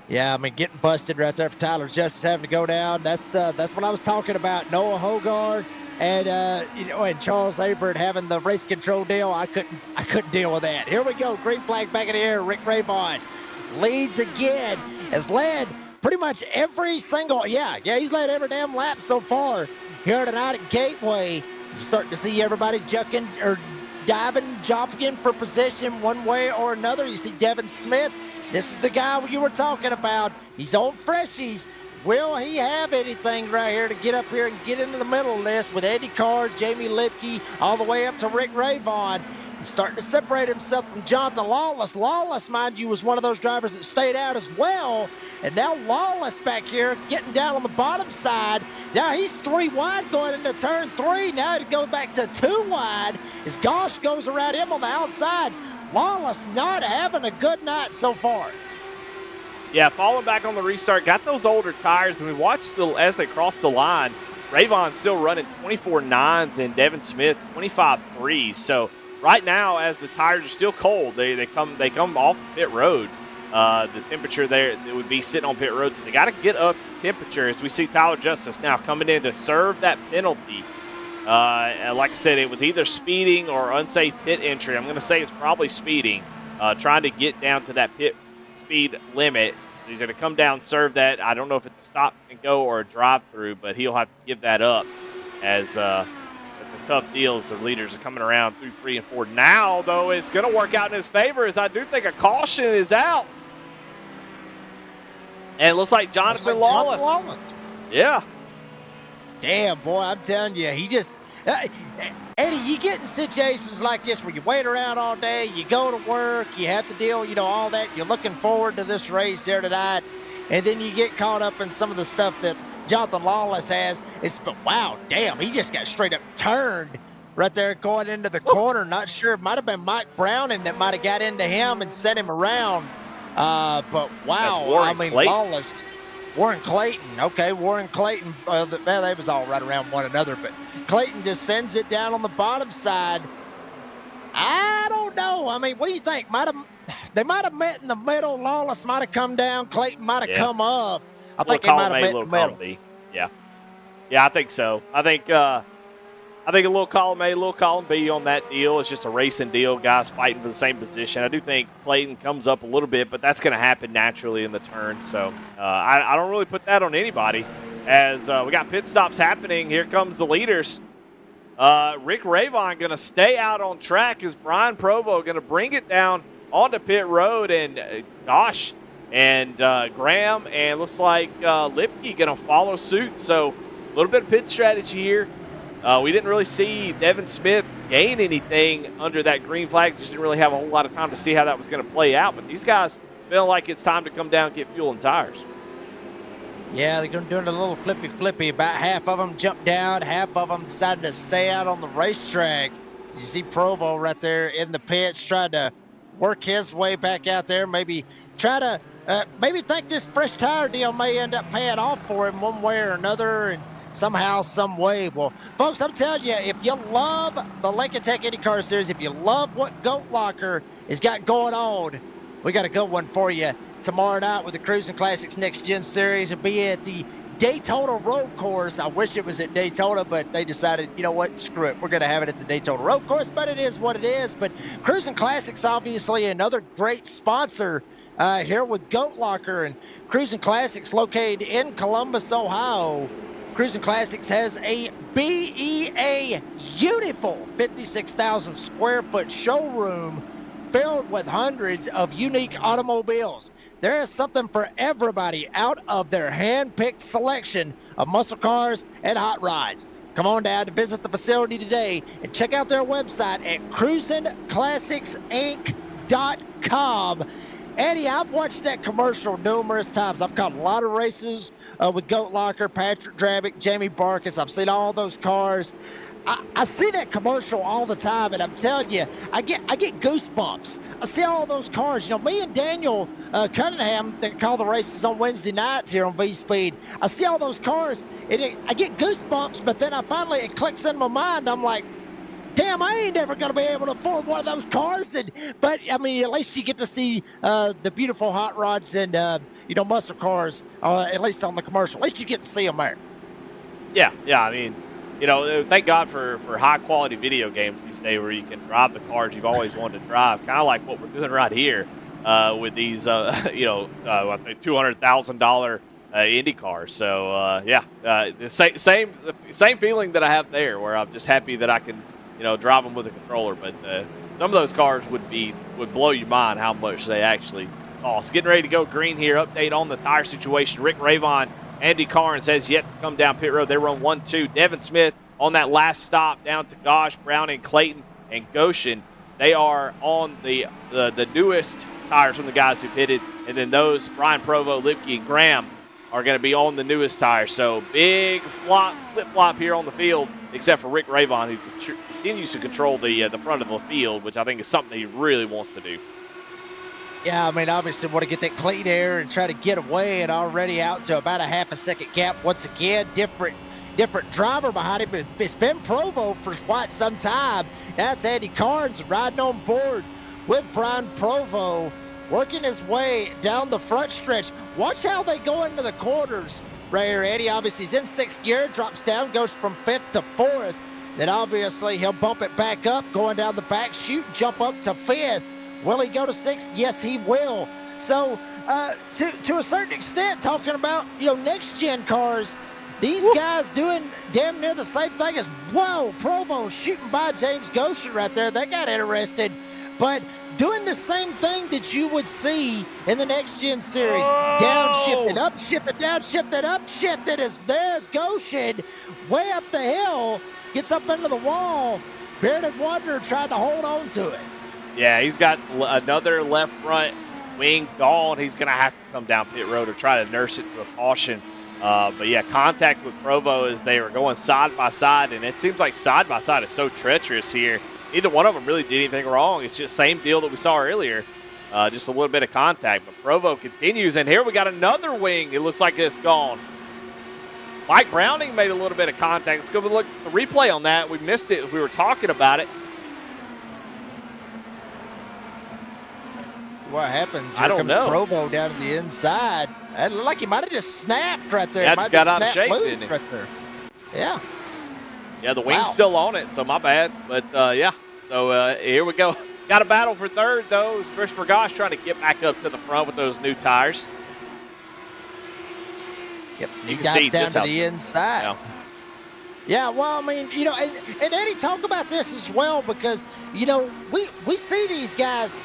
Speaker 4: Yeah, I mean, getting busted right there for Tyler Justice having to go down. That's what I was talking about. Noah Hogard and and Charles Abert having the race control deal. I couldn't deal with that. Here we go. Green flag back in the air. Rick Raybon leads again. Has led pretty much every single, he's led every damn lap so far here tonight at Gateway. Starting to see everybody jucking or diving, jockeying for position one way or another. You see Devin Smith. This is the guy you were talking about. He's on freshies. Will he have anything right here to get up here and get into the middle of this with Eddie Carr, Jamie Lipke, all the way up to Rick Rayvon? He's starting to separate himself from Jonathan Lawless. Lawless, mind you, was one of those drivers that stayed out as well. And now Lawless back here getting down on the bottom side. Now he's 3 wide going into turn 3. Now to go back to 2 wide as Gosh goes around him on the outside. Lawless not having a good night so far.
Speaker 1: Yeah, falling back on the restart. Got those older tires, and we watched as they crossed the line. Rayvon's still running 24.9s and Devin Smith 25.3s. So right now, as the tires are still cold, they come off the pit road. The temperature there, it would be sitting on pit road, so they got to get up temperature. As we see Tyler Justice now coming in to serve that penalty. Like I said, it was either speeding or unsafe pit entry. I'm going to say it's probably speeding, trying to get down to that pit speed limit. He's going to come down, serve that. I don't know if it's a stop and go or a drive-through, but he'll have to give that up as it's a tough deal as the leaders are coming around through 3 and 4. Now, though, it's going to work out in his favor, as I do think a caution is out. And it looks like Jonathan Lawless. Yeah.
Speaker 4: Damn, boy, I'm telling you, he just Eddie, you get in situations like this where you wait around all day, you go to work, you have to deal, all that. You're looking forward to this race here tonight, and then you get caught up in some of the stuff that Jonathan Lawless has. But wow, damn, he just got straight up turned right there going into the corner. Not sure, it might have been Mike Browning that might have got into him and set him around. But wow, I mean, Clayton. Lawless. Warren Clayton. Okay, Warren Clayton. They was all right around one another, but Clayton just sends it down on the bottom side. I don't know. I mean, what do you think? They might have met in the middle. Lawless might have come down. Clayton might have come up. I think they might have met in the middle.
Speaker 1: Yeah, I think so. I think a little column A, a little column B on that deal. It's just a racing deal, guys fighting for the same position. I do think Clayton comes up a little bit, but that's going to happen naturally in the turn. So I don't really put that on anybody. As we got pit stops happening, here comes the leaders. Rick Ravon going to stay out on track as Brian Provo going to bring it down onto pit road. And Graham and looks like Lipke going to follow suit. So a little bit of pit strategy here. We didn't really see Devin Smith gain anything under that green flag. Just didn't really have a whole lot of time to see how that was going to play out. But these guys feel like it's time to come down and get fuel and tires.
Speaker 4: Yeah, they're going to do it a little flippy. About half of them jumped down. Half of them decided to stay out on the racetrack. You see Provo right there in the pits trying to work his way back out there. Maybe try to think this fresh tire deal may end up paying off for him one way or another. And somehow, some way. Well, folks, I'm telling you, if you love the Lincoln Tech IndyCar Series, if you love what Goat Locker has got going on, we got a good one for you tomorrow night with the Cruising Classics Next Gen Series. It'll be at the Daytona Road Course. I wish it was at Daytona, but they decided, you know what, screw it. We're going to have it at the Daytona Road Course, but it is what it is. But Cruising Classics, obviously, another great sponsor here with Goat Locker. And Cruising Classics located in Columbus, Ohio. Cruising Classics has a BEA beautiful 56,000 square foot showroom filled with hundreds of unique automobiles. There is something for everybody out of their hand-picked selection of muscle cars and hot rods. Come on down to visit the facility today and check out their website at cruisingclassicsinc.com. Eddie, I've watched that commercial numerous times. I've caught a lot of races with Goat Locker, Patrick Drabick, Jamie Barkas. I've seen all those cars. I see that commercial all the time, and I'm telling you, I get goosebumps. I see all those cars. Me and Daniel Cunningham that call the races on Wednesday nights here on V-Speed. I see all those cars, and I get goosebumps, but then it clicks in my mind. I'm like, damn, I ain't ever going to be able to afford one of those cars. But, I mean, at least you get to see the beautiful hot rods and, muscle cars, at least on the commercial. At least you get to see them there.
Speaker 1: Yeah. I mean, thank God for high-quality video games these days where you can drive the cars you've always wanted to drive, kind of like what we're doing right here with these, I think $200,000 Indy cars. So, the same feeling that I have there where I'm just happy that I can, drive them with a controller. But some of those cars would blow your mind how much they actually cost. Getting ready to go green here. Update on the tire situation. Rick Ravon, Andy Carnes has yet to come down pit road. They run 1-2. Devin Smith on that last stop down to Gosh, Browning, Clayton, and Goshen. They are on the newest tires from the guys who pitted. And then those, Brian Provo, Lipke, and Graham, are going to be on the newest tires. So big flip-flop here on the field, except for Rick Ravon, who continues to control the front of the field, which I think is something he really wants to do.
Speaker 4: Yeah, I mean, obviously want to get that clean air and try to get away, and already out to about a half a second gap. Once again, different driver behind him. It's been Provo for quite some time. Now it's Andy Carnes riding on board with Brian Provo, working his way down the front stretch. Watch how they go into the corners right here, Eddie. Obviously, he's in sixth gear, drops down, goes from fifth to fourth. Then obviously he'll bump it back up, going down the back chute, jump up to fifth. Will he go to sixth? Yes, he will. So, to a certain extent, talking about, next-gen cars, these guys doing damn near the same thing as, whoa, Provo shooting by James Goshen right there. That got interested. but doing the same thing that you would see in the Next Gen Series.
Speaker 1: Oh!
Speaker 4: Downshifted, upshifted, downshifted, upshifted. There's Goshen way up the hill, gets up into the wall. Bearded Wanderer tried to hold on to it.
Speaker 1: Yeah, he's got another left front wing gone. He's going to have to come down pit road or try to nurse it to a caution. But yeah, contact with Provo as they were going side by side, and it seems like side by side is so treacherous here. Neither one of them really did anything wrong. It's just same deal that we saw earlier, just a little bit of contact. But Provo continues, and here we got another wing. It looks like it's gone. Mike Browning made a little bit of contact. Let's go look at the replay on that. We missed it. We were talking about it.
Speaker 4: What happens?
Speaker 1: I don't know.
Speaker 4: Provo down to the inside. It looked like he might have just snapped right there.
Speaker 1: Yeah, just got out of shape, didn't he?
Speaker 4: Right there. Yeah.
Speaker 1: Yeah, the wing's still on it, so my bad. But, yeah, so here we go. Got a battle for third, though. It's Christopher Gosh trying to get back up to the front with those new tires.
Speaker 4: Yep,
Speaker 1: You
Speaker 4: he
Speaker 1: can see
Speaker 4: dives down
Speaker 1: just
Speaker 4: to the inside.
Speaker 1: Yeah.
Speaker 4: Yeah, well, I mean, and Eddie, talk about this as well because, we see these guys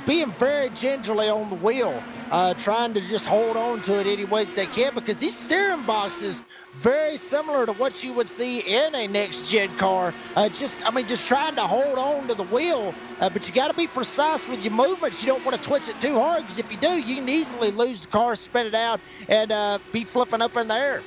Speaker 4: being very gingerly on the wheel, trying to just hold on to it any way that they can because these steering boxes, very similar to what you would see in a next-gen car, just trying to hold on to the wheel, but you got to be precise with your movements. You don't want to twitch it too hard because if you do, you can easily lose the car, spin it out, and be flipping up in the air.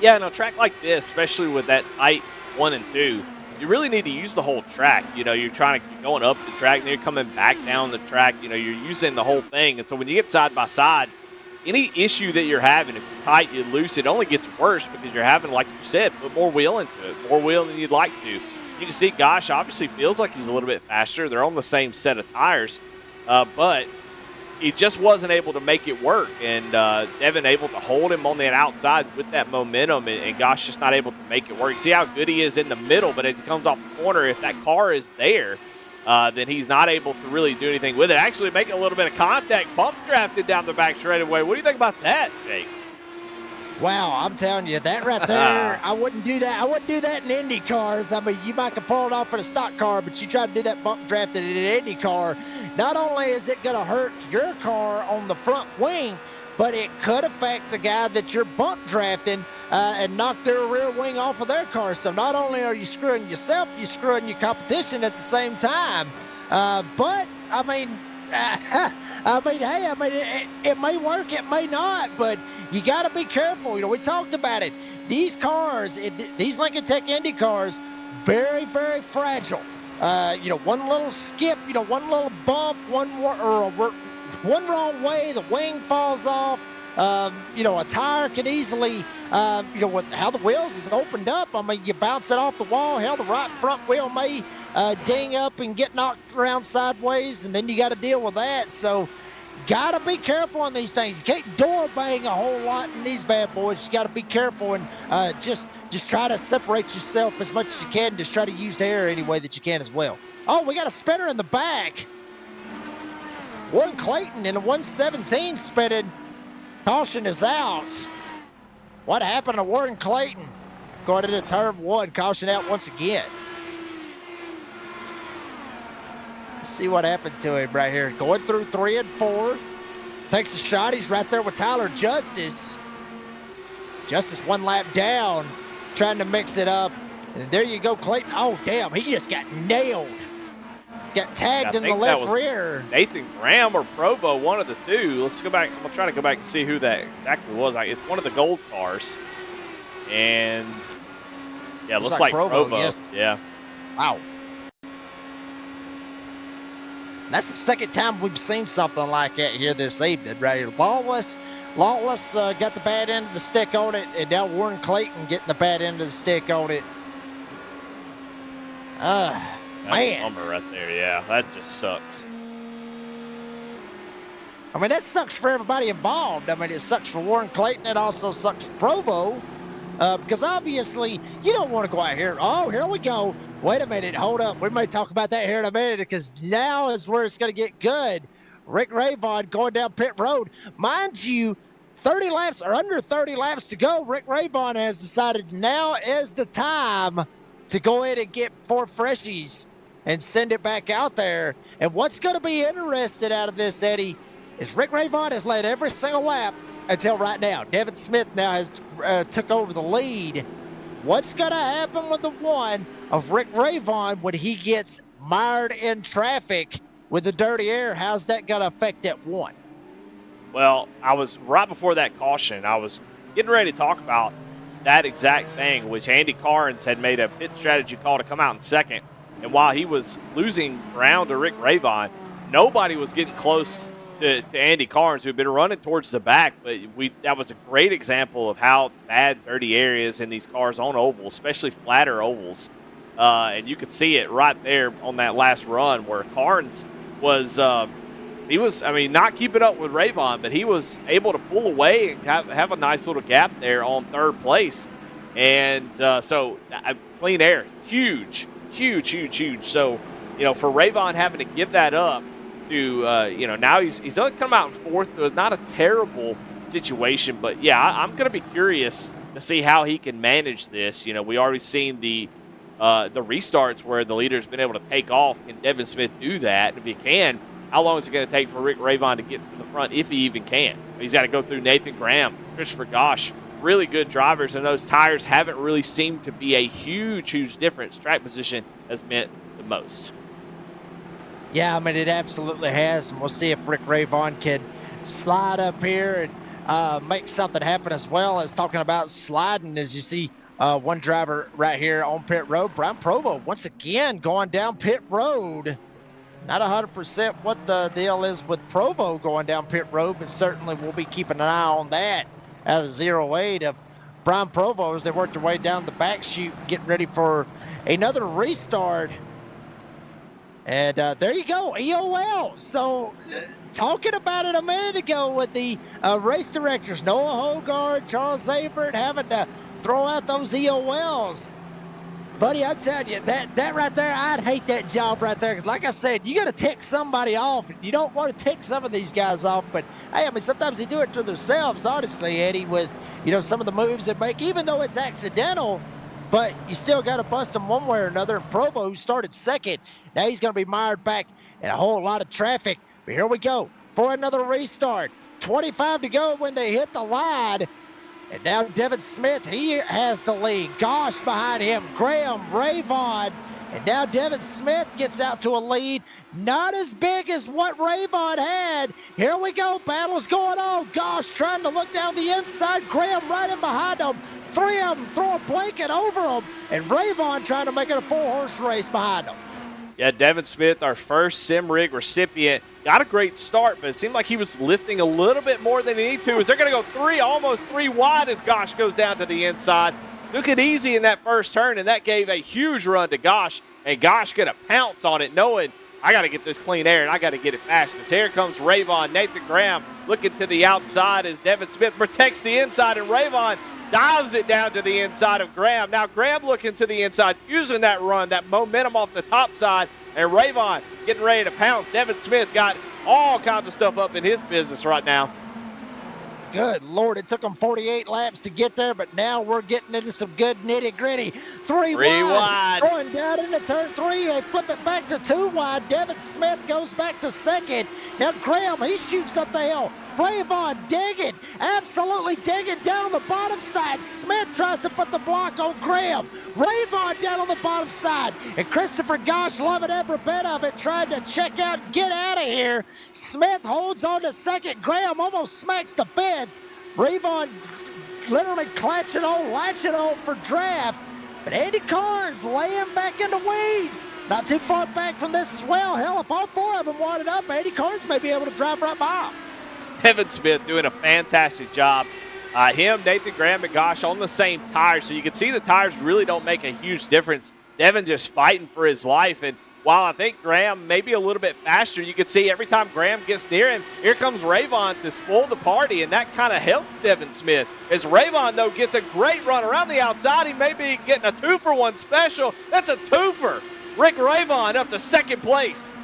Speaker 1: Yeah, and a track like this, especially with that tight 1 and 2, you really need to use the whole track. You're trying to keep going up the track, and then you're coming back down the track. You're using the whole thing. And so when you get side by side, any issue that you're having, if you're tight, you're loose, it only gets worse because you're having, like you said, put more wheel into it, more wheel than you'd like to. You can see Gosh obviously feels like he's a little bit faster. They're on the same set of tires, but he just wasn't able to make it work. And Devin able to hold him on that outside with that momentum, and Gosh just not able to make it work. See how good he is in the middle, but as he comes off the corner, if that car is there, then he's not able to really do anything with it. Actually making a little bit of contact, bump drafted down the back straightaway. What do you think about that, Jake?
Speaker 4: Wow, I'm telling you, that right there, I wouldn't do that. I wouldn't do that in Indy cars. I mean, you might can pull it off in a stock car, but you try to do that bump drafted in an Indy car, not only is it going to hurt your car on the front wing, but it could affect the guy that you're bump drafting and knock their rear wing off of their car. So not only are you screwing yourself, you're screwing your competition at the same time. But, I mean, it may work, it may not, but you got to be careful. We talked about it. These cars, these Lincoln Tech Indy cars, very, very fragile. One little skip, one little bump, one wrong way, the wing falls off. A tire can easily, with how the wheels is opened up, I mean, you bounce it off the wall. Hell, the right front wheel may ding up and get knocked around sideways, and then you got to deal with that. So, got to be careful on these things. You can't door bang a whole lot in these bad boys. You got to be careful and just try to separate yourself as much as you can. Just try to use the air any way that you can as well. Oh, we got a spinner in the back. Warren Clayton in a 117 spinning. Caution is out. What happened to Warren Clayton? Going into turn 1, caution out once again. Let's see what happened to him right here. Going through 3 and 4. Takes a shot. He's right there with Tyler Justice. Justice 1 lap down, trying to mix it up. And there you go, Clayton. Oh, damn. He just got nailed. Got tagged in the left rear.
Speaker 1: Nathan Graham or Provo, one of the two. Let's go back. I'm going to try to go back and see who that exactly was. It's one of the gold cars. And, yeah, looks like Provo.
Speaker 4: Yes.
Speaker 1: Yeah.
Speaker 4: Wow. That's the second time we've seen something like that here this evening, right here. Lawless got the bad end of the stick on it, and now Warren Clayton getting the bad end of the stick on it. Man.
Speaker 1: A bummer right there, yeah. That just sucks.
Speaker 4: I mean, that sucks for everybody involved. I mean, it sucks for Warren Clayton. It also sucks for Provo. Because obviously, you don't want to go out here. Oh, here we go. Wait a minute. Hold up. We may talk about that here in a minute because now is where it's going to get good. Rick Ravon going down pit road. Mind you, 30 laps or under 30 laps to go. Rick Ravon has decided now is the time to go in and get 4 freshies and send it back out there. And what's going to be interested out of this, Eddie, is Rick Rayvon has led every single lap until right now. Devin Smith now has took over the lead. What's going to happen with the one of Rick Rayvon when he gets mired in traffic with the dirty air? How's that going to affect that one?
Speaker 1: Well, I was right before that caution. I was getting ready to talk about that exact thing, which Andy Carnes had made a pit strategy call to come out in second. And while he was losing ground to Rick Rayvon, nobody was getting close to Andy Carnes, who had been running towards the back. But that was a great example of how bad dirty air is in these cars on ovals, especially flatter ovals. And you could see it right there on that last run where Carnes was he was, not keeping up with Rayvon, but he was able to pull away and have a nice little gap there on third place. And so clean air, huge. So, for Rayvon having to give that up to, now he's only come out in fourth. It was not a terrible situation, but yeah, I'm going to be curious to see how he can manage this. We already seen the restarts where the leader's been able to take off. Can Devin Smith do that? And if he can, how long is it going to take for Rick Rayvon to get to the front, if he even can? He's got to go through Nathan Graham, Christopher Gosh, really good drivers, and those tires haven't really seemed to be a huge difference. Track position has meant the most.
Speaker 4: Yeah, it absolutely has, and we'll see if Rick Rayvon can slide up here and make something happen as well. As talking about sliding, as you see one driver right here on pit road, Brian Provo, once again going down pit road. Not 100% what the deal is with Provo going down pit road, but certainly we'll be keeping an eye on that as a 08 of Brian Provo as they work their way down the back chute, getting ready for another restart. And there you go, EOL. So talking about it a minute ago with the race directors, Noah Hogard, Charles Zabert, having to throw out those EOLs. Buddy, I tell you, that right there, I'd hate that job right there. Because like I said, you got to tick somebody off. You don't want to tick some of these guys off. But, hey, sometimes they do it to themselves, honestly, Eddie, with, some of the moves they make, even though it's accidental. But you still got to bust them one way or another. And Provo, who started second, now he's going to be mired back in a whole lot of traffic. But here we go for another restart. 25 to go when they hit the line. And now Devin Smith, he has the lead. Gosh behind him, Graham, Rayvon. And now Devin Smith gets out to a lead. Not as big as what Rayvon had. Here we go, battle's going on. Gosh trying to look down the inside. Graham right in behind him. Three of them throw a blanket over him. And Rayvon trying to make it a 4-horse race behind him.
Speaker 1: Yeah, Devin Smith, our first Sim Rig recipient, got a great start, but it seemed like he was lifting a little bit more than he needed to. Is they're going to go almost three wide as Gosh goes down to the inside. Took it easy in that first turn, and that gave a huge run to Gosh, and Gosh going to pounce on it, knowing I got to get this clean air, and I got to get it fast, because here comes Rayvon. Nathan Graham looking to the outside as Devin Smith protects the inside, and Rayvon dives it down to the inside of Graham. Now Graham looking to the inside, using that run, that momentum off the top side, and Rayvon getting ready to pounce. Devin Smith got all kinds of stuff up in his business right now.
Speaker 4: Good Lord, it took them 48 laps to get there, but now we're getting into some good nitty-gritty. Three wide. Going down into turn 3. They flip it back to 2 wide. Devin Smith goes back to second. Now Graham, he shoots up the hill. Rayvon digging, absolutely digging down on the bottom side. Smith tries to put the block on Graham. Rayvon down on the bottom side. And Christopher Gosh loving every bit of it, trying to check out and get out of here. Smith holds on to second. Graham almost smacks the fence. Rayvon literally latching on for draft. But Andy Carnes laying back in the weeds. Not too far back from this as well. Hell, if all 4 of them wanted up, Andy Carnes may be able to drive right by him.
Speaker 1: Devin Smith doing a fantastic job. Him, Nathan Graham, and Gosh on the same tires, so you can see the tires really don't make a huge difference. Devin just fighting for his life, and while I think Graham may be a little bit faster, you can see every time Graham gets near him, here comes Rayvon to spoil the party, and that kind of helps Devin Smith. As Rayvon, though, gets a great run around the outside, he may be getting a 2-for-1 special. That's a twofer. Rick Rayvon up to second place.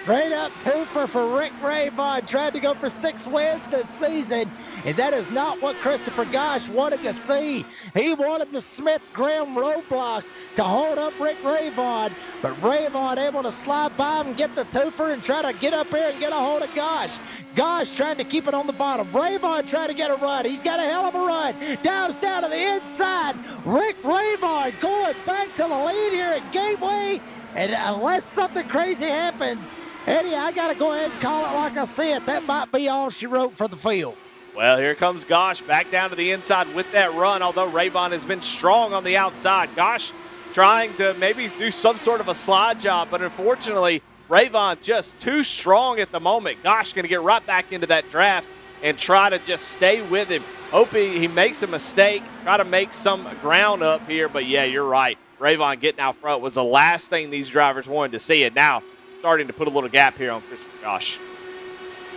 Speaker 4: Straight up twofer for Rick Rayvon. Tried to go for 6 wins this season, and that is not what Christopher Gosh wanted to see. He wanted the Smith-Graham roadblock to hold up Rick Rayvon, but Rayvon able to slide by him and get the twofer and try to get up here and get a hold of Gosh. Gosh trying to keep it on the bottom. Rayvon trying to get a run. He's got a hell of a run. Dives down to the inside. Rick Rayvon going back to the lead here at Gateway. And unless something crazy happens, Eddie, I got to go ahead and call it like I see it. That might be all she wrote for the field.
Speaker 1: Well, here comes Gosh back down to the inside with that run, although Rayvon has been strong on the outside. Gosh trying to maybe do some sort of a slide job, but unfortunately, Rayvon just too strong at the moment. Gosh going to get right back into that draft and try to just stay with him. Hope he makes a mistake, try to make some ground up here, but yeah, you're right. Rayvon getting out front was the last thing these drivers wanted to see, and now starting to put a little gap here on Christopher Gosh.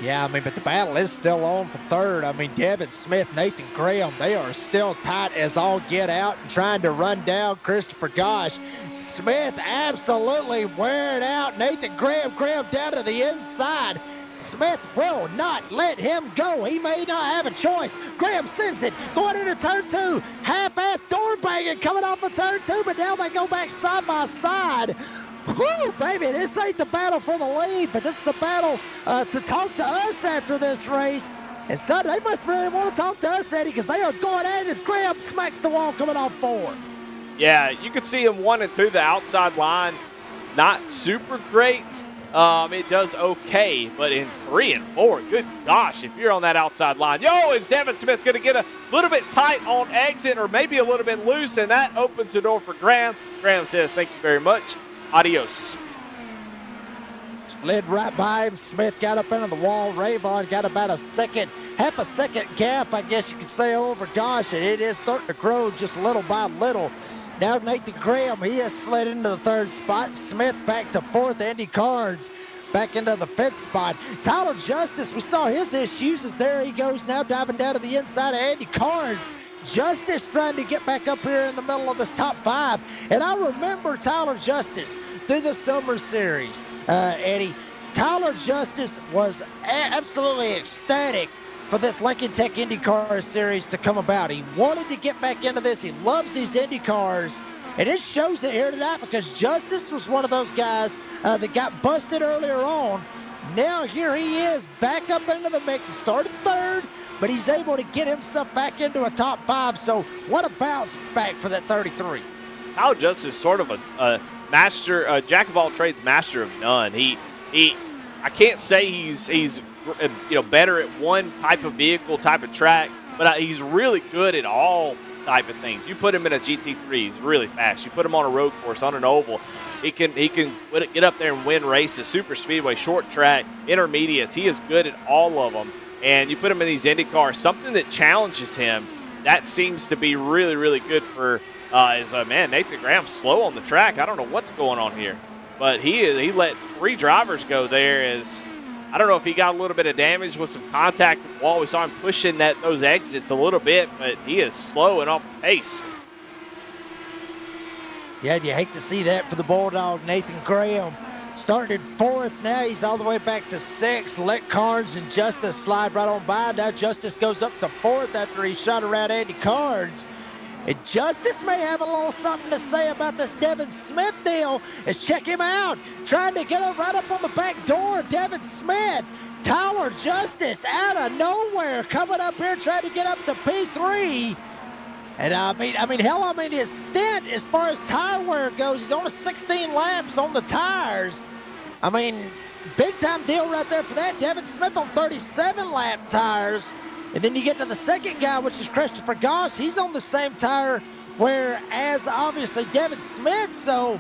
Speaker 4: Yeah, I mean, but the battle is still on for third. I mean, Devin Smith, Nathan Graham, they are still tight as all get out and trying to run down Christopher Gosh. Smith absolutely wearing out Nathan Graham. Graham down to the inside. Smith will not let him go. He may not have a choice. Graham sends it. Going into turn 2. Half-ass door banging coming off of turn 2, but now they go back side by side. Woo, baby, this ain't the battle for the lead, but this is a battle to talk to us after this race. And son, they must really want to talk to us, Eddie, because they are going at it as Graham smacks the wall coming off 4.
Speaker 1: Yeah, you could see him 1 and 2, the outside line, not super great. It does okay, but in 3 and 4, good gosh, if you're on that outside line. Yo, is Devin Smith's going to get a little bit tight on exit or maybe a little bit loose, and that opens the door for Graham. Graham says, thank you very much. Adios.
Speaker 4: Slid right by him. Smith got up into the wall. Rayvon got about half a second gap, I guess you could say, over Gosh, and it is starting to grow just little by little. Now Nathan Graham, he has slid into the 3rd spot. Smith back to 4th. Andy Carnes back into the 5th spot. Tyler Justice, we saw his issues as there he goes now diving down to the inside of Andy Carnes. Justice trying to get back up here in the middle of this top 5. And I remember Tyler Justice through the summer series, Eddie. Tyler Justice was absolutely ecstatic for this Lincoln Tech IndyCar series to come about. He wanted to get back into this. He loves these Indy cars. And it shows it here tonight because Justice was one of those guys that got busted earlier on. Now here he is back up into the mix. He started 3rd, but he's able to get himself back into a top 5. So what a bounce back for that 33.
Speaker 1: Tyler Justice is sort of a master, jack of all trades, master of none. I can't say he's better at one type of vehicle, type of track, but he's really good at all type of things. You put him in a GT3, he's really fast. You put him on a road course, on an oval, he can get up there and win races, super speedway, short track, intermediates. He is good at all of them. And you put him in these Indy cars, something that challenges him, that seems to be really, really good for Nathan Graham's slow on the track. I don't know what's going on here. But he let 3 drivers go there. I don't know if he got a little bit of damage with some contact with the wall. We saw him pushing those exits a little bit, but he is slow and off the pace.
Speaker 4: Yeah, you hate to see that for the Bulldog. Nathan Graham started 4th. Now he's all the way back to 6th. Let Carnes and Justice slide right on by. Now Justice goes up to 4th after he shot around Andy Carnes. And Justice may have a little something to say about this Devin Smith deal. Let's check him out. Trying to get him right up on the back door. Devin Smith. Tyler Justice out of nowhere coming up here trying to get up to P3. And I mean, his stint as far as tire wear goes, he's only 16 laps on the tires. I mean, big time deal right there for that. Devin Smith on 37 lap tires. And then you get to the second guy, which is Christopher Gosh. He's on the same tire wear as obviously Devin Smith. So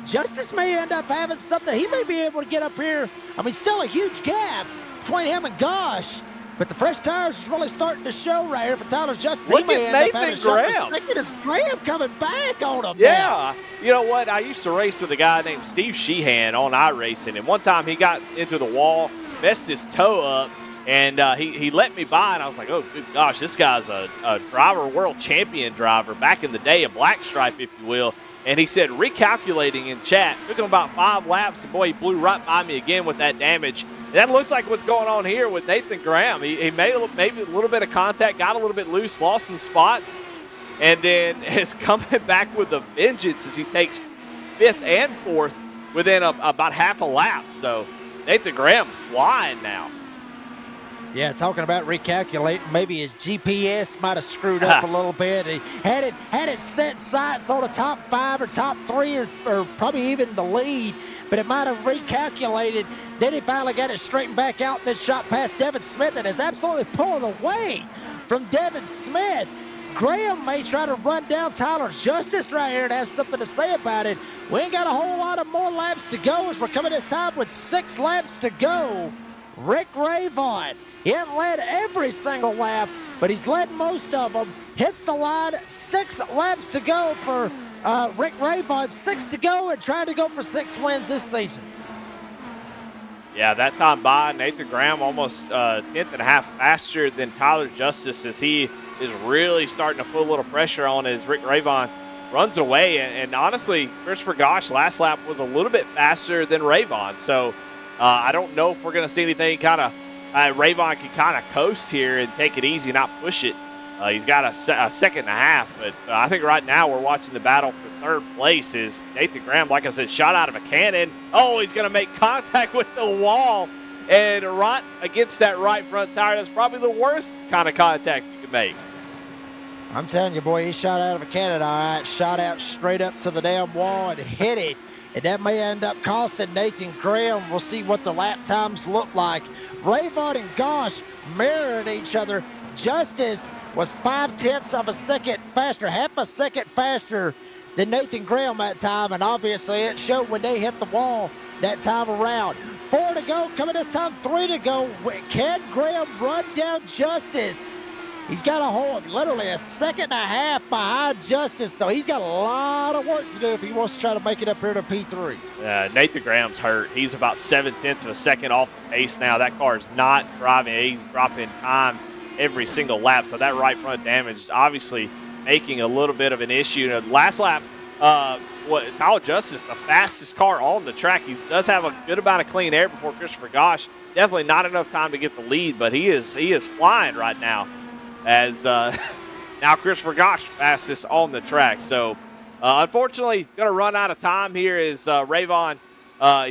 Speaker 4: Justice may end up having something. He may be able to get up here. I mean, still a huge gap between him and Gosh. But the fresh tires is really starting to show right here for Tyler Justice.
Speaker 1: Look at Nathan Graham.
Speaker 4: Look at his Graham coming back on him.
Speaker 1: Yeah.
Speaker 4: Now.
Speaker 1: You know what? I used to race with a guy named Steve Sheehan on iRacing. And one time he got into the wall, messed his toe up. And he let me by, and I was like, oh, good gosh, this guy's a driver, world champion driver back in the day, a black stripe, if you will. And he said, recalculating in chat, took him about 5 laps, and boy, he blew right by me again with that damage. And that looks like what's going on here with Nathan Graham. He made maybe a little bit of contact, got a little bit loose, lost some spots, and then is coming back with a vengeance as he takes 5th and 4th within about half a lap. So Nathan Graham flying now.
Speaker 4: Yeah, talking about recalculating, maybe his GPS might have screwed up a little bit. He had it set sights on the top 5 or top 3 or probably even the lead, but it might have recalculated. Then he finally got it straightened back out and then shot past Devin Smith and is absolutely pulling away from Devin Smith. Graham may try to run down Tyler Justice right here and have something to say about it. We ain't got a whole lot of more laps to go as we're coming this time with 6 laps to go. Rick Ravon, he hasn't led every single lap, but he's led most of them. Hits the line, 6 laps to go for Rick Ravon, 6 to go and trying to go for 6 wins this season.
Speaker 1: Yeah, that time by Nathan Graham almost 10th and a half faster than Tyler Justice as he is really starting to put a little pressure on as Rick Ravon runs away. And honestly, Christopher Gosh last lap was a little bit faster than Ravon. So I don't know if we're going to see anything kind of Ravon can kind of coast here and take it easy, not push it. He's got a second and a half, but I think right now we're watching the battle for 3rd place is Nathan Graham, like I said, shot out of a cannon. Oh, he's going to make contact with the wall and right against that right front tire. That's probably the worst kind of contact you can make.
Speaker 4: I'm telling you, boy, he shot out of a cannon, all right. Shot out straight up to the damn wall and hit it. And that may end up costing Nathan Graham. We'll see what the lap times look like. Ravon and Gosh mirrored each other. Justice was 0.5 of a second faster, half a second faster than Nathan Graham that time. And obviously it showed when they hit the wall that time around. 4 to go, coming this time, 3 to go. Can Graham run down Justice? He's got a whole, literally a second and a half behind Justice, so he's got a lot of work to do if he wants to try to make it up here to P3.
Speaker 1: Nathan Graham's hurt. He's about 0.7 of a second off the pace now. That car is not driving. He's dropping time every single lap, so that right front damage is obviously making a little bit of an issue. Last lap, Tyler Justice, the fastest car on the track. He does have a good amount of clean air before Christopher Gosh. Definitely not enough time to get the lead, but he is flying right now. As now Christopher Gosh fastest on the track. So, unfortunately, going to run out of time here is Ravon.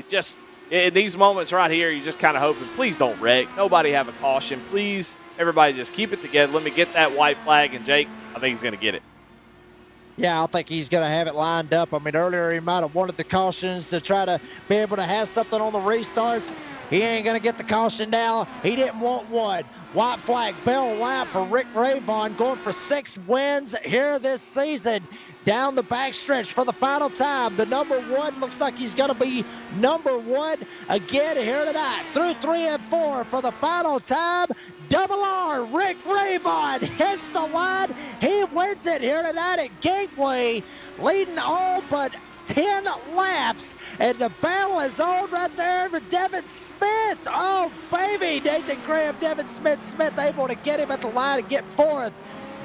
Speaker 1: Just in these moments right here, you're just kind of hoping, please don't wreck. Nobody have a caution. Please, everybody just keep it together. Let me get that white flag. And Jake, I think he's going to get it.
Speaker 4: Yeah, I think he's going to have it lined up. I mean, earlier he might have wanted the cautions to try to be able to have something on the restarts. He ain't going to get the caution now. He didn't want one. White flag, bell lap for Rick Ravon, going for 6 wins here this season. Down the backstretch for the final time. The number 1 looks like he's going to be number 1 again here tonight. Through 3 and 4 for the final time. Double R, Rick Ravon hits the line. He wins it here tonight at Gateway, leading all but 10 laps, and the battle is on right there for Devin Smith. Oh, baby, Nathan Graham, Devin Smith able to get him at the line and get 4th.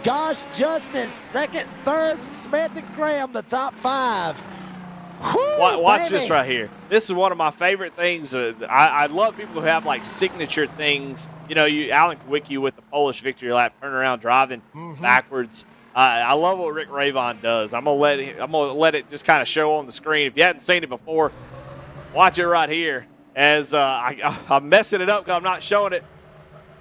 Speaker 4: Gosh, Justice, 2nd, 3rd, Smith and Graham, the top 5. Whew,
Speaker 1: watch
Speaker 4: baby.
Speaker 1: this right here. This is one of my favorite things. I love people who have like signature things. You know, Alan Kawicki with the Polish victory lap, turn around driving backwards. I love what Rick Ravon does. I'm gonna let it just kind of show on the screen. If you hadn't seen it before, watch it right here. As I'm messing it up because I'm not showing it.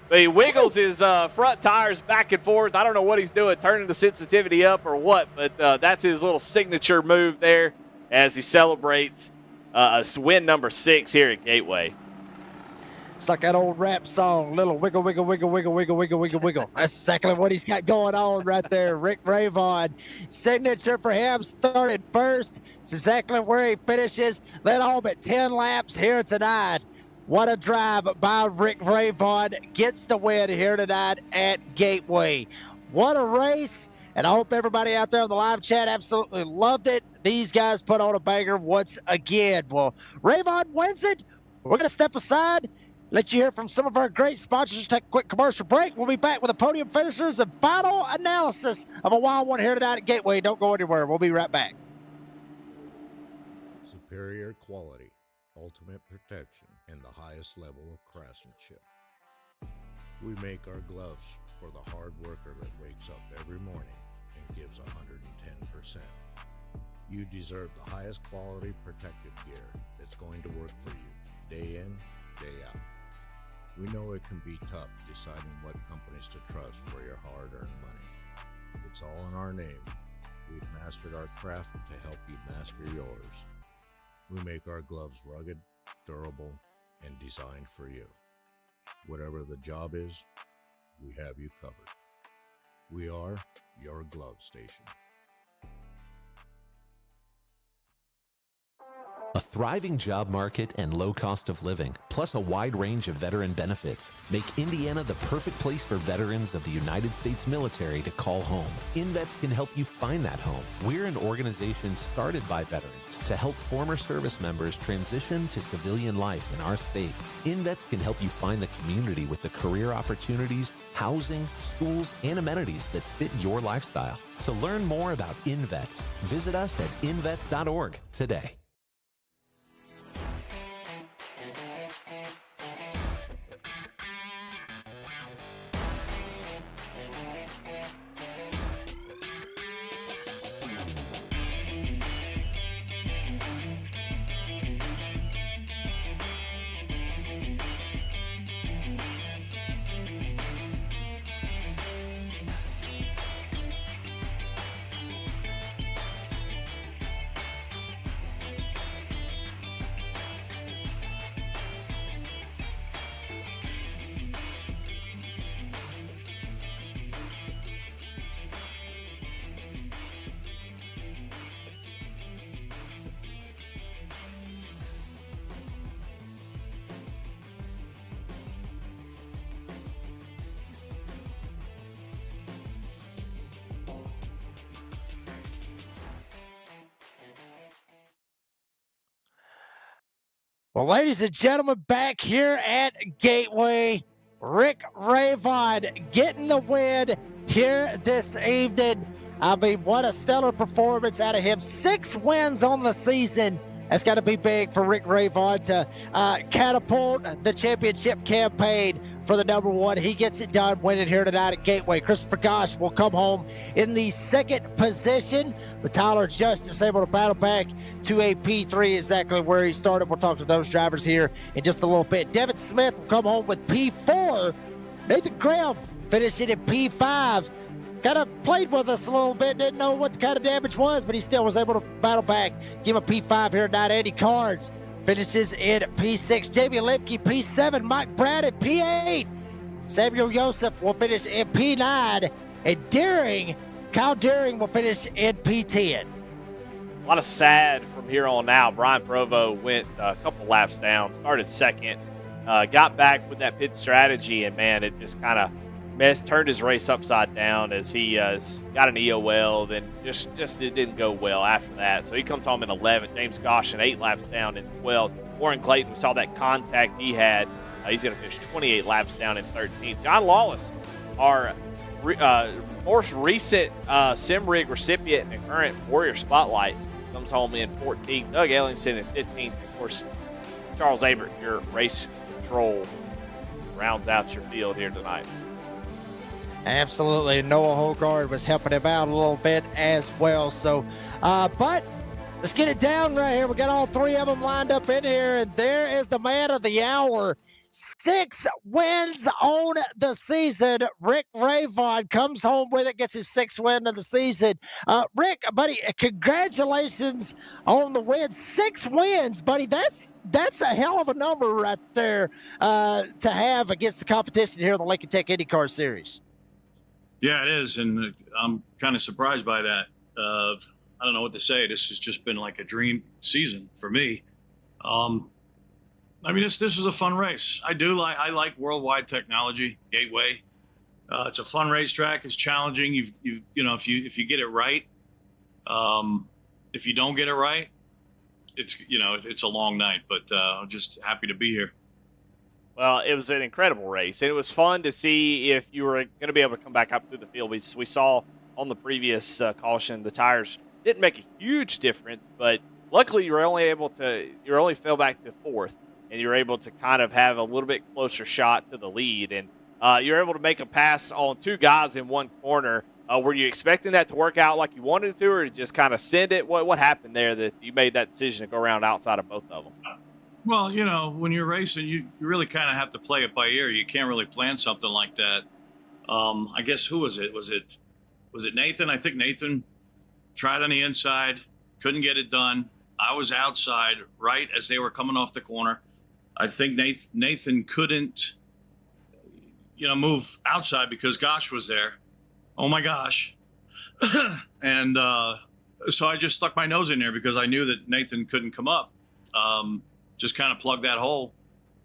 Speaker 1: But he wiggles his front tires back and forth. I don't know what he's doing, turning the sensitivity up or what, but that's his little signature move there as he celebrates win number 6 here at Gateway.
Speaker 4: It's like that old rap song, little wiggle, wiggle, wiggle, wiggle, wiggle, wiggle, wiggle, wiggle. That's exactly what he's got going on right there. Rick Ravon, signature for him, started first. It's exactly where he finishes. Led all but 10 laps here tonight. What a drive by Rick Ravon. Gets the win here tonight at Gateway. What a race. And I hope everybody out there on the live chat absolutely loved it. These guys put on a banger once again. Well, Ravon wins it. We're going to step aside. Let you hear from some of our great sponsors. Take a quick commercial break. We'll be back with the podium finishers and final analysis of a wild one here tonight at Gateway. Don't go anywhere. We'll be right back.
Speaker 6: superior quality, ultimate protection, and the highest level of craftsmanship. We make our gloves for the hard worker that wakes up every morning and gives 110%. You deserve the highest quality protective gear that's going to work for you, day in, day out. We know it can be tough deciding what companies to trust for your hard-earned money. It's all in our name. We've mastered our craft to help you master yours. We make our gloves rugged, durable, and designed for you. Whatever the job is, we have you covered. We are your glove station.
Speaker 7: A thriving job market and low cost of living, plus a wide range of veteran benefits, make Indiana the perfect place for veterans of the United States military to call home. InVets can help you find that home. We're an organization started by veterans to help former service members transition to civilian life in our state. InVets can help you find the community with the career opportunities, housing, schools, and amenities that fit your lifestyle. To learn more about InVets, visit us at invets.org today.
Speaker 4: Well, ladies and gentlemen, back here at Gateway, Rick Rayvon getting the win here this evening. I mean, what a stellar performance out of him. 6 wins on the season. That's got to be big for Rick Rayvon to catapult the championship campaign for the number one. He gets it done winning here tonight at Gateway. Christopher Gosch will come home in the second position, but Tyler Justice able to battle back to a P3, exactly where he started. We'll talk to those drivers here in just a little bit. Devin Smith will come home with P4. Nathan Graham finishing at P5. Kind of played with us a little bit, didn't know what the kind of damage was, but he still was able to battle back. Give him a P5 here tonight. Andy Carnes finishes in P6. Jamie Lemke, P7. Mike Brad at P8. Samuel Joseph will finish in P9. And Kyle Deering will finish in P10.
Speaker 1: A lot of sad from here on out. Brian Provo went a couple laps down, started second, got back with that pit strategy, and man, it just kind of turned his race upside down as he got an EOL. Then just it didn't go well after that. So he comes home in 11th. James Goshen 8 laps down in 12th. Warren Clayton, we saw that contact he had. He's going to finish 28 laps down in 13th. John Lawless, our most recent SimRig recipient and current Warrior Spotlight, comes home in 14th. Doug Ellingson in 15th. Of course, Charles Avert, your race control, rounds out your field here tonight.
Speaker 4: Absolutely. Noah Hogard was helping him out a little bit as well. So, but let's get it down right here. We got all 3 of them lined up in here, and there is the man of the hour. 6 wins on the season. Rick Rayvon comes home with it, gets his 6th win of the season. Rick, buddy, congratulations on the win. 6 wins, buddy. That's a hell of a number right there to have against the competition here in the Lincoln Tech IndyCar Series.
Speaker 8: Yeah, it is, and I'm kind of surprised by that. I don't know what to say. This has just been like a dream season for me. I mean, this is a fun race. I like worldwide technology, Gateway. It's a fun racetrack. It's challenging. You know, if you get it right, if you don't get it right, it's a long night. But I'm just happy to be here.
Speaker 1: Well, it was an incredible race, and it was fun to see if you were going to be able to come back up through the field. We saw on the previous caution the tires didn't make a huge difference, but Luckily, you're only fell back to fourth, and you're able to kind of have a little bit closer shot to the lead, and you're able to make a pass on two guys in one corner. Were you expecting that to work out like you wanted it to, or just kind of send it? What happened there that you made that decision to go around outside of both of them?
Speaker 8: Well, when you're racing, you really kind of have to play it by ear. You can't really plan something like that. I guess who was it? Was it Nathan? I think Nathan tried on the inside, couldn't get it done. I was outside right as they were coming off the corner. I think Nathan couldn't, move outside because Gosh was there. Oh my gosh. And so I just stuck my nose in there because I knew that Nathan couldn't come up. Just kind of plug that hole.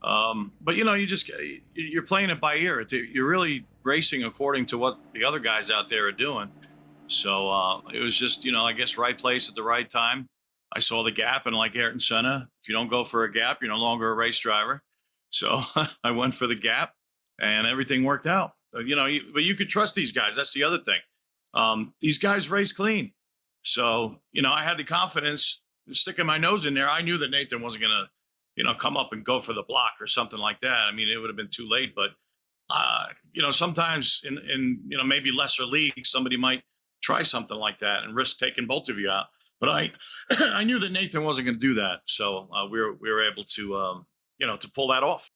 Speaker 8: But you're playing it by ear. You're really racing according to what the other guys out there are doing. So it was just, I guess right place at the right time. I saw the gap, and like Ayrton Senna, if you don't go for a gap, you're no longer a race driver. So I went for the gap, and everything worked out. But you could trust these guys. That's the other thing. These guys race clean. So, I had the confidence sticking my nose in there. I knew that Nathan wasn't going to, come up and go for the block or something like that. I mean, it would have been too late, but, sometimes in maybe lesser leagues, somebody might try something like that and risk taking both of you out. But I knew that Nathan wasn't going to do that. So we were able to, to pull that off.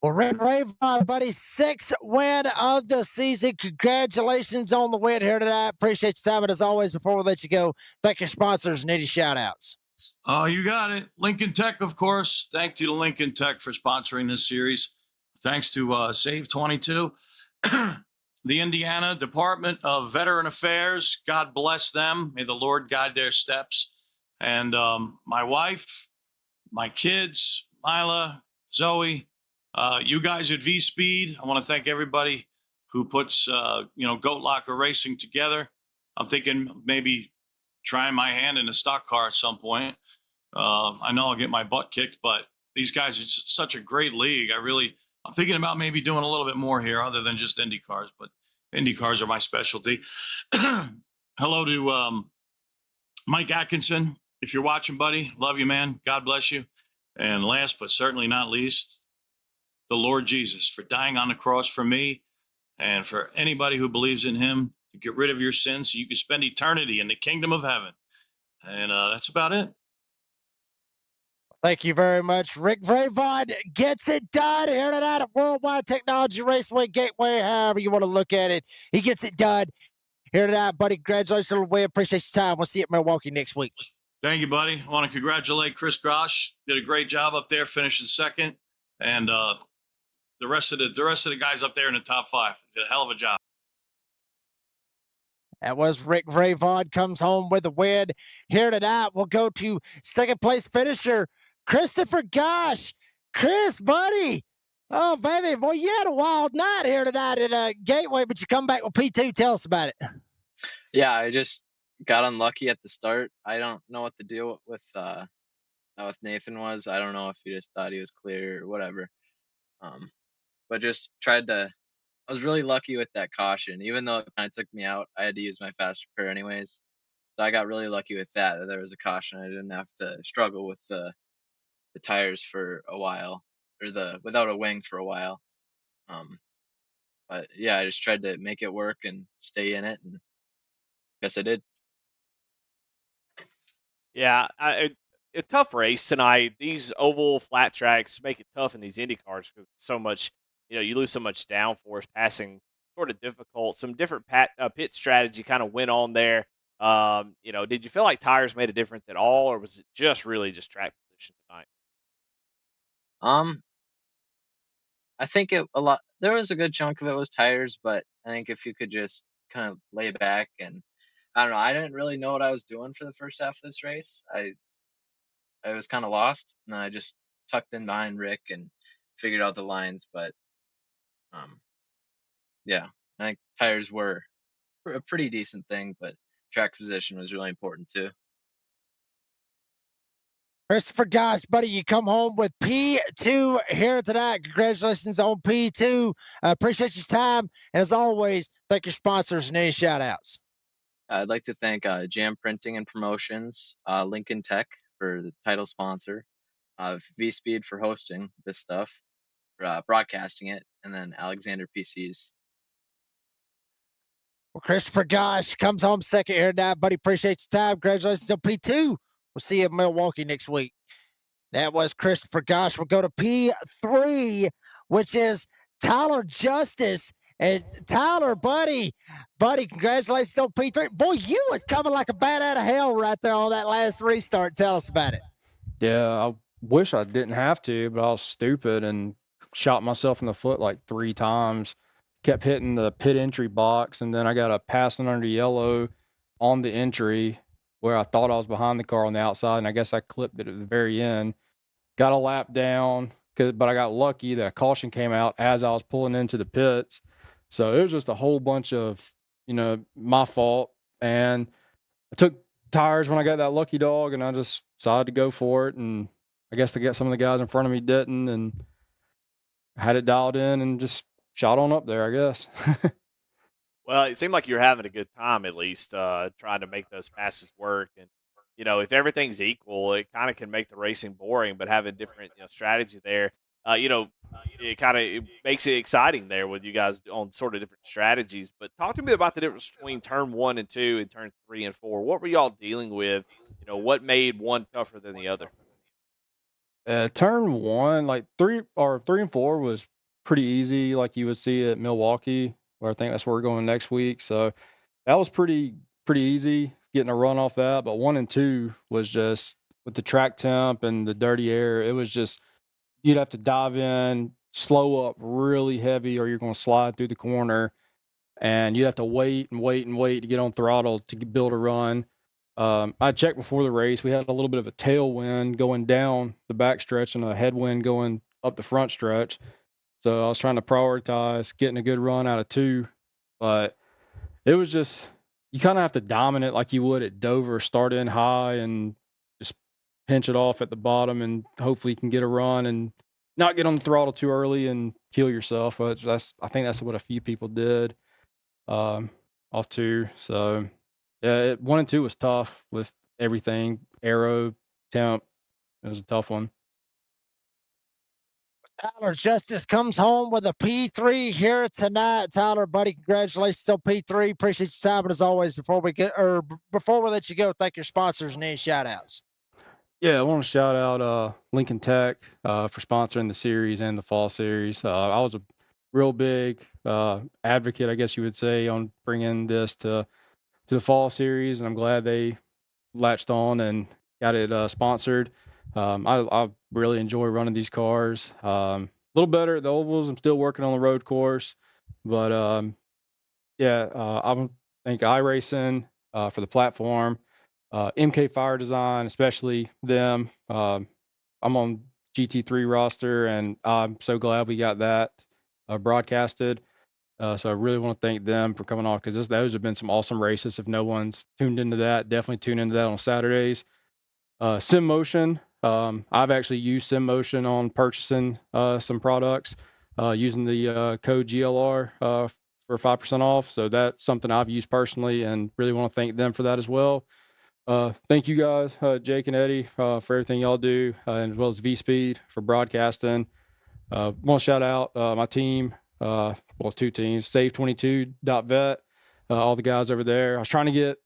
Speaker 4: Well, Red Rave, buddy, sixth win of the season. Congratulations on the win here tonight. Appreciate your time. And as always, before we let you go, thank your sponsors and any shout outs.
Speaker 8: Oh, you got it. Lincoln Tech, of course. Thank you to Lincoln Tech for sponsoring this series. Thanks to Save 22, the Indiana Department of Veteran Affairs. God bless them. May the Lord guide their steps. And my wife, my kids, Mila, Zoe, you guys at V Speed. I want to thank everybody who puts, Goat Locker Racing together. I'm thinking maybe trying my hand in a stock car at some point. I know I'll get my butt kicked, but these guys are such a great league. I'm thinking about maybe doing a little bit more here other than just Indy cars, but Indy cars are my specialty. Hello to Mike Atkinson. If you're watching, buddy, love you, man. God bless you. And last but certainly not least, the Lord Jesus for dying on the cross for me and for anybody who believes in him to get rid of your sins so you can spend eternity in the kingdom of heaven. And that's about it.
Speaker 4: Thank you very much. Rick Vrayvon gets it done here tonight at Worldwide Technology Raceway Gateway, however you want to look at it. He gets it done here tonight, buddy. Congratulations on the way. Appreciate your time. We'll see you at Milwaukee next week.
Speaker 8: Thank you, buddy. I want to congratulate Chris Grosh. Did a great job up there, finishing second. And the rest of the guys up there in the top five did a hell of a job.
Speaker 4: That was Rick Vrayvon comes home with a win here tonight. We'll go to second place finisher, Christopher Gosh. Chris, buddy. Oh, baby. Boy, you had a wild night here tonight at Gateway, but you come back with P2. Tell us about it.
Speaker 9: Yeah, I just got unlucky at the start. I don't know what the deal with Nathan was. I don't know if he just thought he was clear or whatever. But just tried to. I was really lucky with that caution, even though it kind of took me out. I had to use my faster pair anyways, so I got really lucky with that. That there was a caution. I didn't have to struggle with the tires for a while, or without a wing for a while. But yeah, I just tried to make it work and stay in it, and guess I did.
Speaker 1: Yeah, a tough race tonight. These oval flat tracks make it tough in these Indy cars because so much, you lose so much downforce, passing sort of difficult. Some different pit strategy kind of went on there. Did you feel like tires made a difference at all, or was it just really just track position tonight?
Speaker 9: Um, I think a lot. There was a good chunk of it was tires, but I think if you could just kind of lay back and I don't know. I didn't really know what I was doing for the first half of this race. I was kind of lost, and I just tucked in behind Rick and figured out the lines. But um, yeah, I think tires were a pretty decent thing, but track position was really important too.
Speaker 4: Christopher Gosh, buddy, you come home with P2 here tonight. Congratulations on P2. Appreciate your time. And as always, thank your sponsors and any shout outs.
Speaker 9: I'd like to thank Jam Printing and Promotions, Lincoln Tech for the title sponsor, V Speed for hosting this stuff, broadcasting it, and then Alexander PCs.
Speaker 4: Well, Christopher Gosh comes home second here tonight, buddy. Appreciate your time. Congratulations on P2. We'll see you in Milwaukee next week. That was Christopher Gosh. We'll go to P3, which is Tyler Justice. And Tyler, buddy, congratulations on P3. Boy, you was coming like a bat out of hell right there on that last restart. Tell us about it.
Speaker 10: Yeah, I wish I didn't have to, but I was stupid and shot myself in the foot like 3 times. Kept hitting the pit entry box, and then I got a passing under yellow on the entry where I thought I was behind the car on the outside, and I guess I clipped it at the very end. Got a lap down, but I got lucky that a caution came out as I was pulling into the pits. So it was just a whole bunch of, my fault. And I took tires when I got that lucky dog, and I just decided to go for it. And I guess some of the guys in front of me didn't, and I had it dialed in and just shot on up there, I guess.
Speaker 1: Well, it seemed like you were having a good time at least, trying to make those passes work. And if everything's equal, it kind of can make the racing boring. But having different strategy there, it kind of makes it exciting there with you guys on sort of different strategies. But talk to me about the difference between turn 1 and 2 and turn 3 and 4. What were y'all dealing with? What made one tougher than the other?
Speaker 10: Turn 1, like 3 and 4 was pretty easy, like you would see at Milwaukee, where I think that's where we're going next week. So that was pretty easy getting a run off that. But 1 and 2 was just with the track temp and the dirty air. It was just you'd have to dive in, slow up really heavy, or you're going to slide through the corner, and you'd have to wait to get on throttle to build a run. I checked before the race. We had a little bit of a tailwind going down the back stretch and a headwind going up the front stretch. So I was trying to prioritize getting a good run out of 2, but it was just, you kind of have to dominate like you would at Dover, start in high and just pinch it off at the bottom, and hopefully you can get a run and not get on the throttle too early and kill yourself. But I think that's what a few people did off 2. So yeah, 1 and 2 was tough with everything, aero, temp. It was a tough one.
Speaker 4: Tyler Justice comes home with a P3 here tonight. Tyler, buddy, congratulations on P3. Appreciate your time. And as always, before we let you go, thank your sponsors and any shout outs.
Speaker 10: Yeah, I want to shout out Lincoln Tech for sponsoring the series and the fall series. I was a real big advocate, I guess you would say, on bringing this to the fall series, and I'm glad they latched on and got it sponsored. I really enjoy running these cars. A little better at the ovals. I'm still working on the road course, but I thank iRacing for the platform. MK Fire Design, especially them. I'm on GT3 roster, and I'm so glad we got that broadcasted. So I really want to thank them for coming on, because those have been some awesome races. If no one's tuned into that, definitely tune into that on Saturdays. Sim Motion. I've actually used Sim Motion on purchasing some products using the code GLR for 5% off. So that's something I've used personally, and really want to thank them for that as well. Thank you guys, Jake and Eddie, for everything y'all do, and as well as V Speed for broadcasting. Want to shout out my team, 2 teams, Save22.vet, all the guys over there. I was trying to get,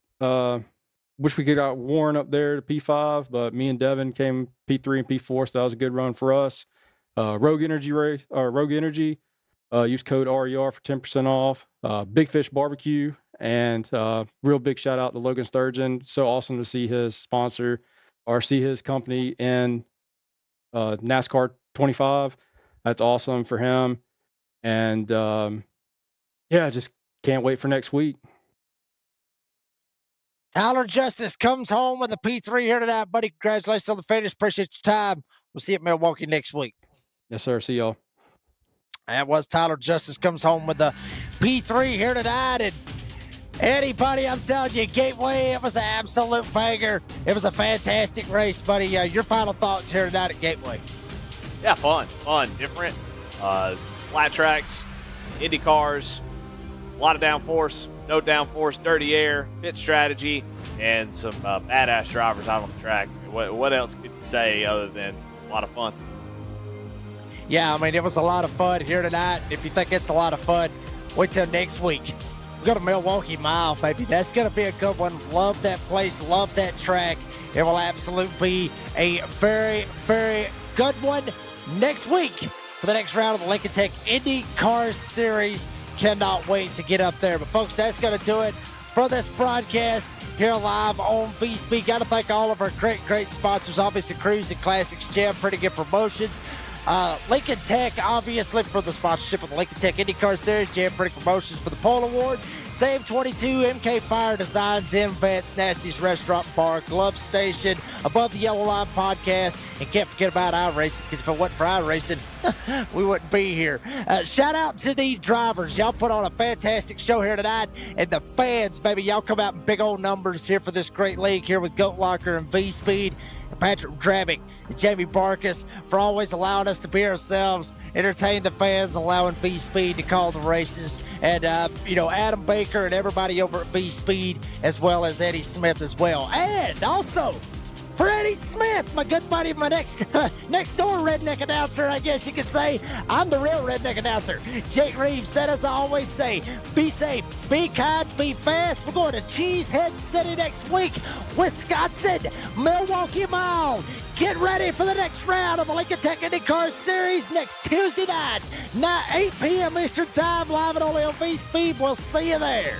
Speaker 10: wish we could got Warren up there to P5, but me and Devin came P3 and P4, so that was a good run for us. Rogue Energy, use code RER for 10% off. Big Fish Barbecue, and real big shout out to Logan Sturgeon. So awesome to see his sponsor or see his company in NASCAR 25. That's awesome for him. And just can't wait for next week.
Speaker 4: Tyler Justice comes home with a P3 here tonight, buddy. Congratulations on the finish. Appreciate your time. We'll see you at Milwaukee next week.
Speaker 10: Yes, sir. See y'all.
Speaker 4: That was Tyler Justice comes home with the P3 here tonight. And Eddie, buddy, I'm telling you, Gateway, it was an absolute banger. It was a fantastic race, buddy. Your final thoughts here tonight at Gateway?
Speaker 1: Yeah, fun, different, flat tracks, Indy cars. A lot of downforce, no downforce, dirty air, pit strategy, and some badass drivers out on the track. What else could you say other than a lot of fun?
Speaker 4: Yeah, I mean, it was a lot of fun here tonight. If you think it's a lot of fun, wait till next week. We go to Milwaukee Mile, baby. That's going to be a good one. Love that place. Love that track. It will absolutely be a very, very good one next week for the next round of the Lincoln Tech Indy Car Series. Cannot wait to get up there. But, folks, that's going to do it for this broadcast here live on V-Speed. Got to thank all of our great sponsors. Obviously, Cruise and Classics Gym, Pretty Good Promotions. Lincoln Tech, obviously, for the sponsorship of the Lincoln Tech IndyCar Series, Jam Pretty Promotions for the Pole Award, Save 22, MK Fire Designs, Vets, Nasty's Restaurant Bar, Glove Station, Above the Yellow Line Podcast, and can't forget about iRacing, because if it wasn't for iRacing, we wouldn't be here. Shout out to the drivers. Y'all put on a fantastic show here tonight, and the fans, baby, y'all come out in big old numbers here for this great league here with Goat Locker and V-Speed. Patrick Drabick and Jamie Barkus for always allowing us to be ourselves, entertain the fans, allowing V-Speed to call the races, and Adam Baker and everybody over at V-Speed, as well as Eddie Smith as well. And also for Eddie Smith, my good buddy, my next door redneck announcer, I guess you could say. I'm the real redneck announcer. Jake Reeves said, as I always say, be safe, be kind, be fast. We're going to Cheesehead City next week, Wisconsin, Milwaukee Mile. Get ready for the next round of the Lincoln Tech IndyCar Series next Tuesday night, 8 p.m. Eastern Time, live and only on V-Speed. We'll see you there.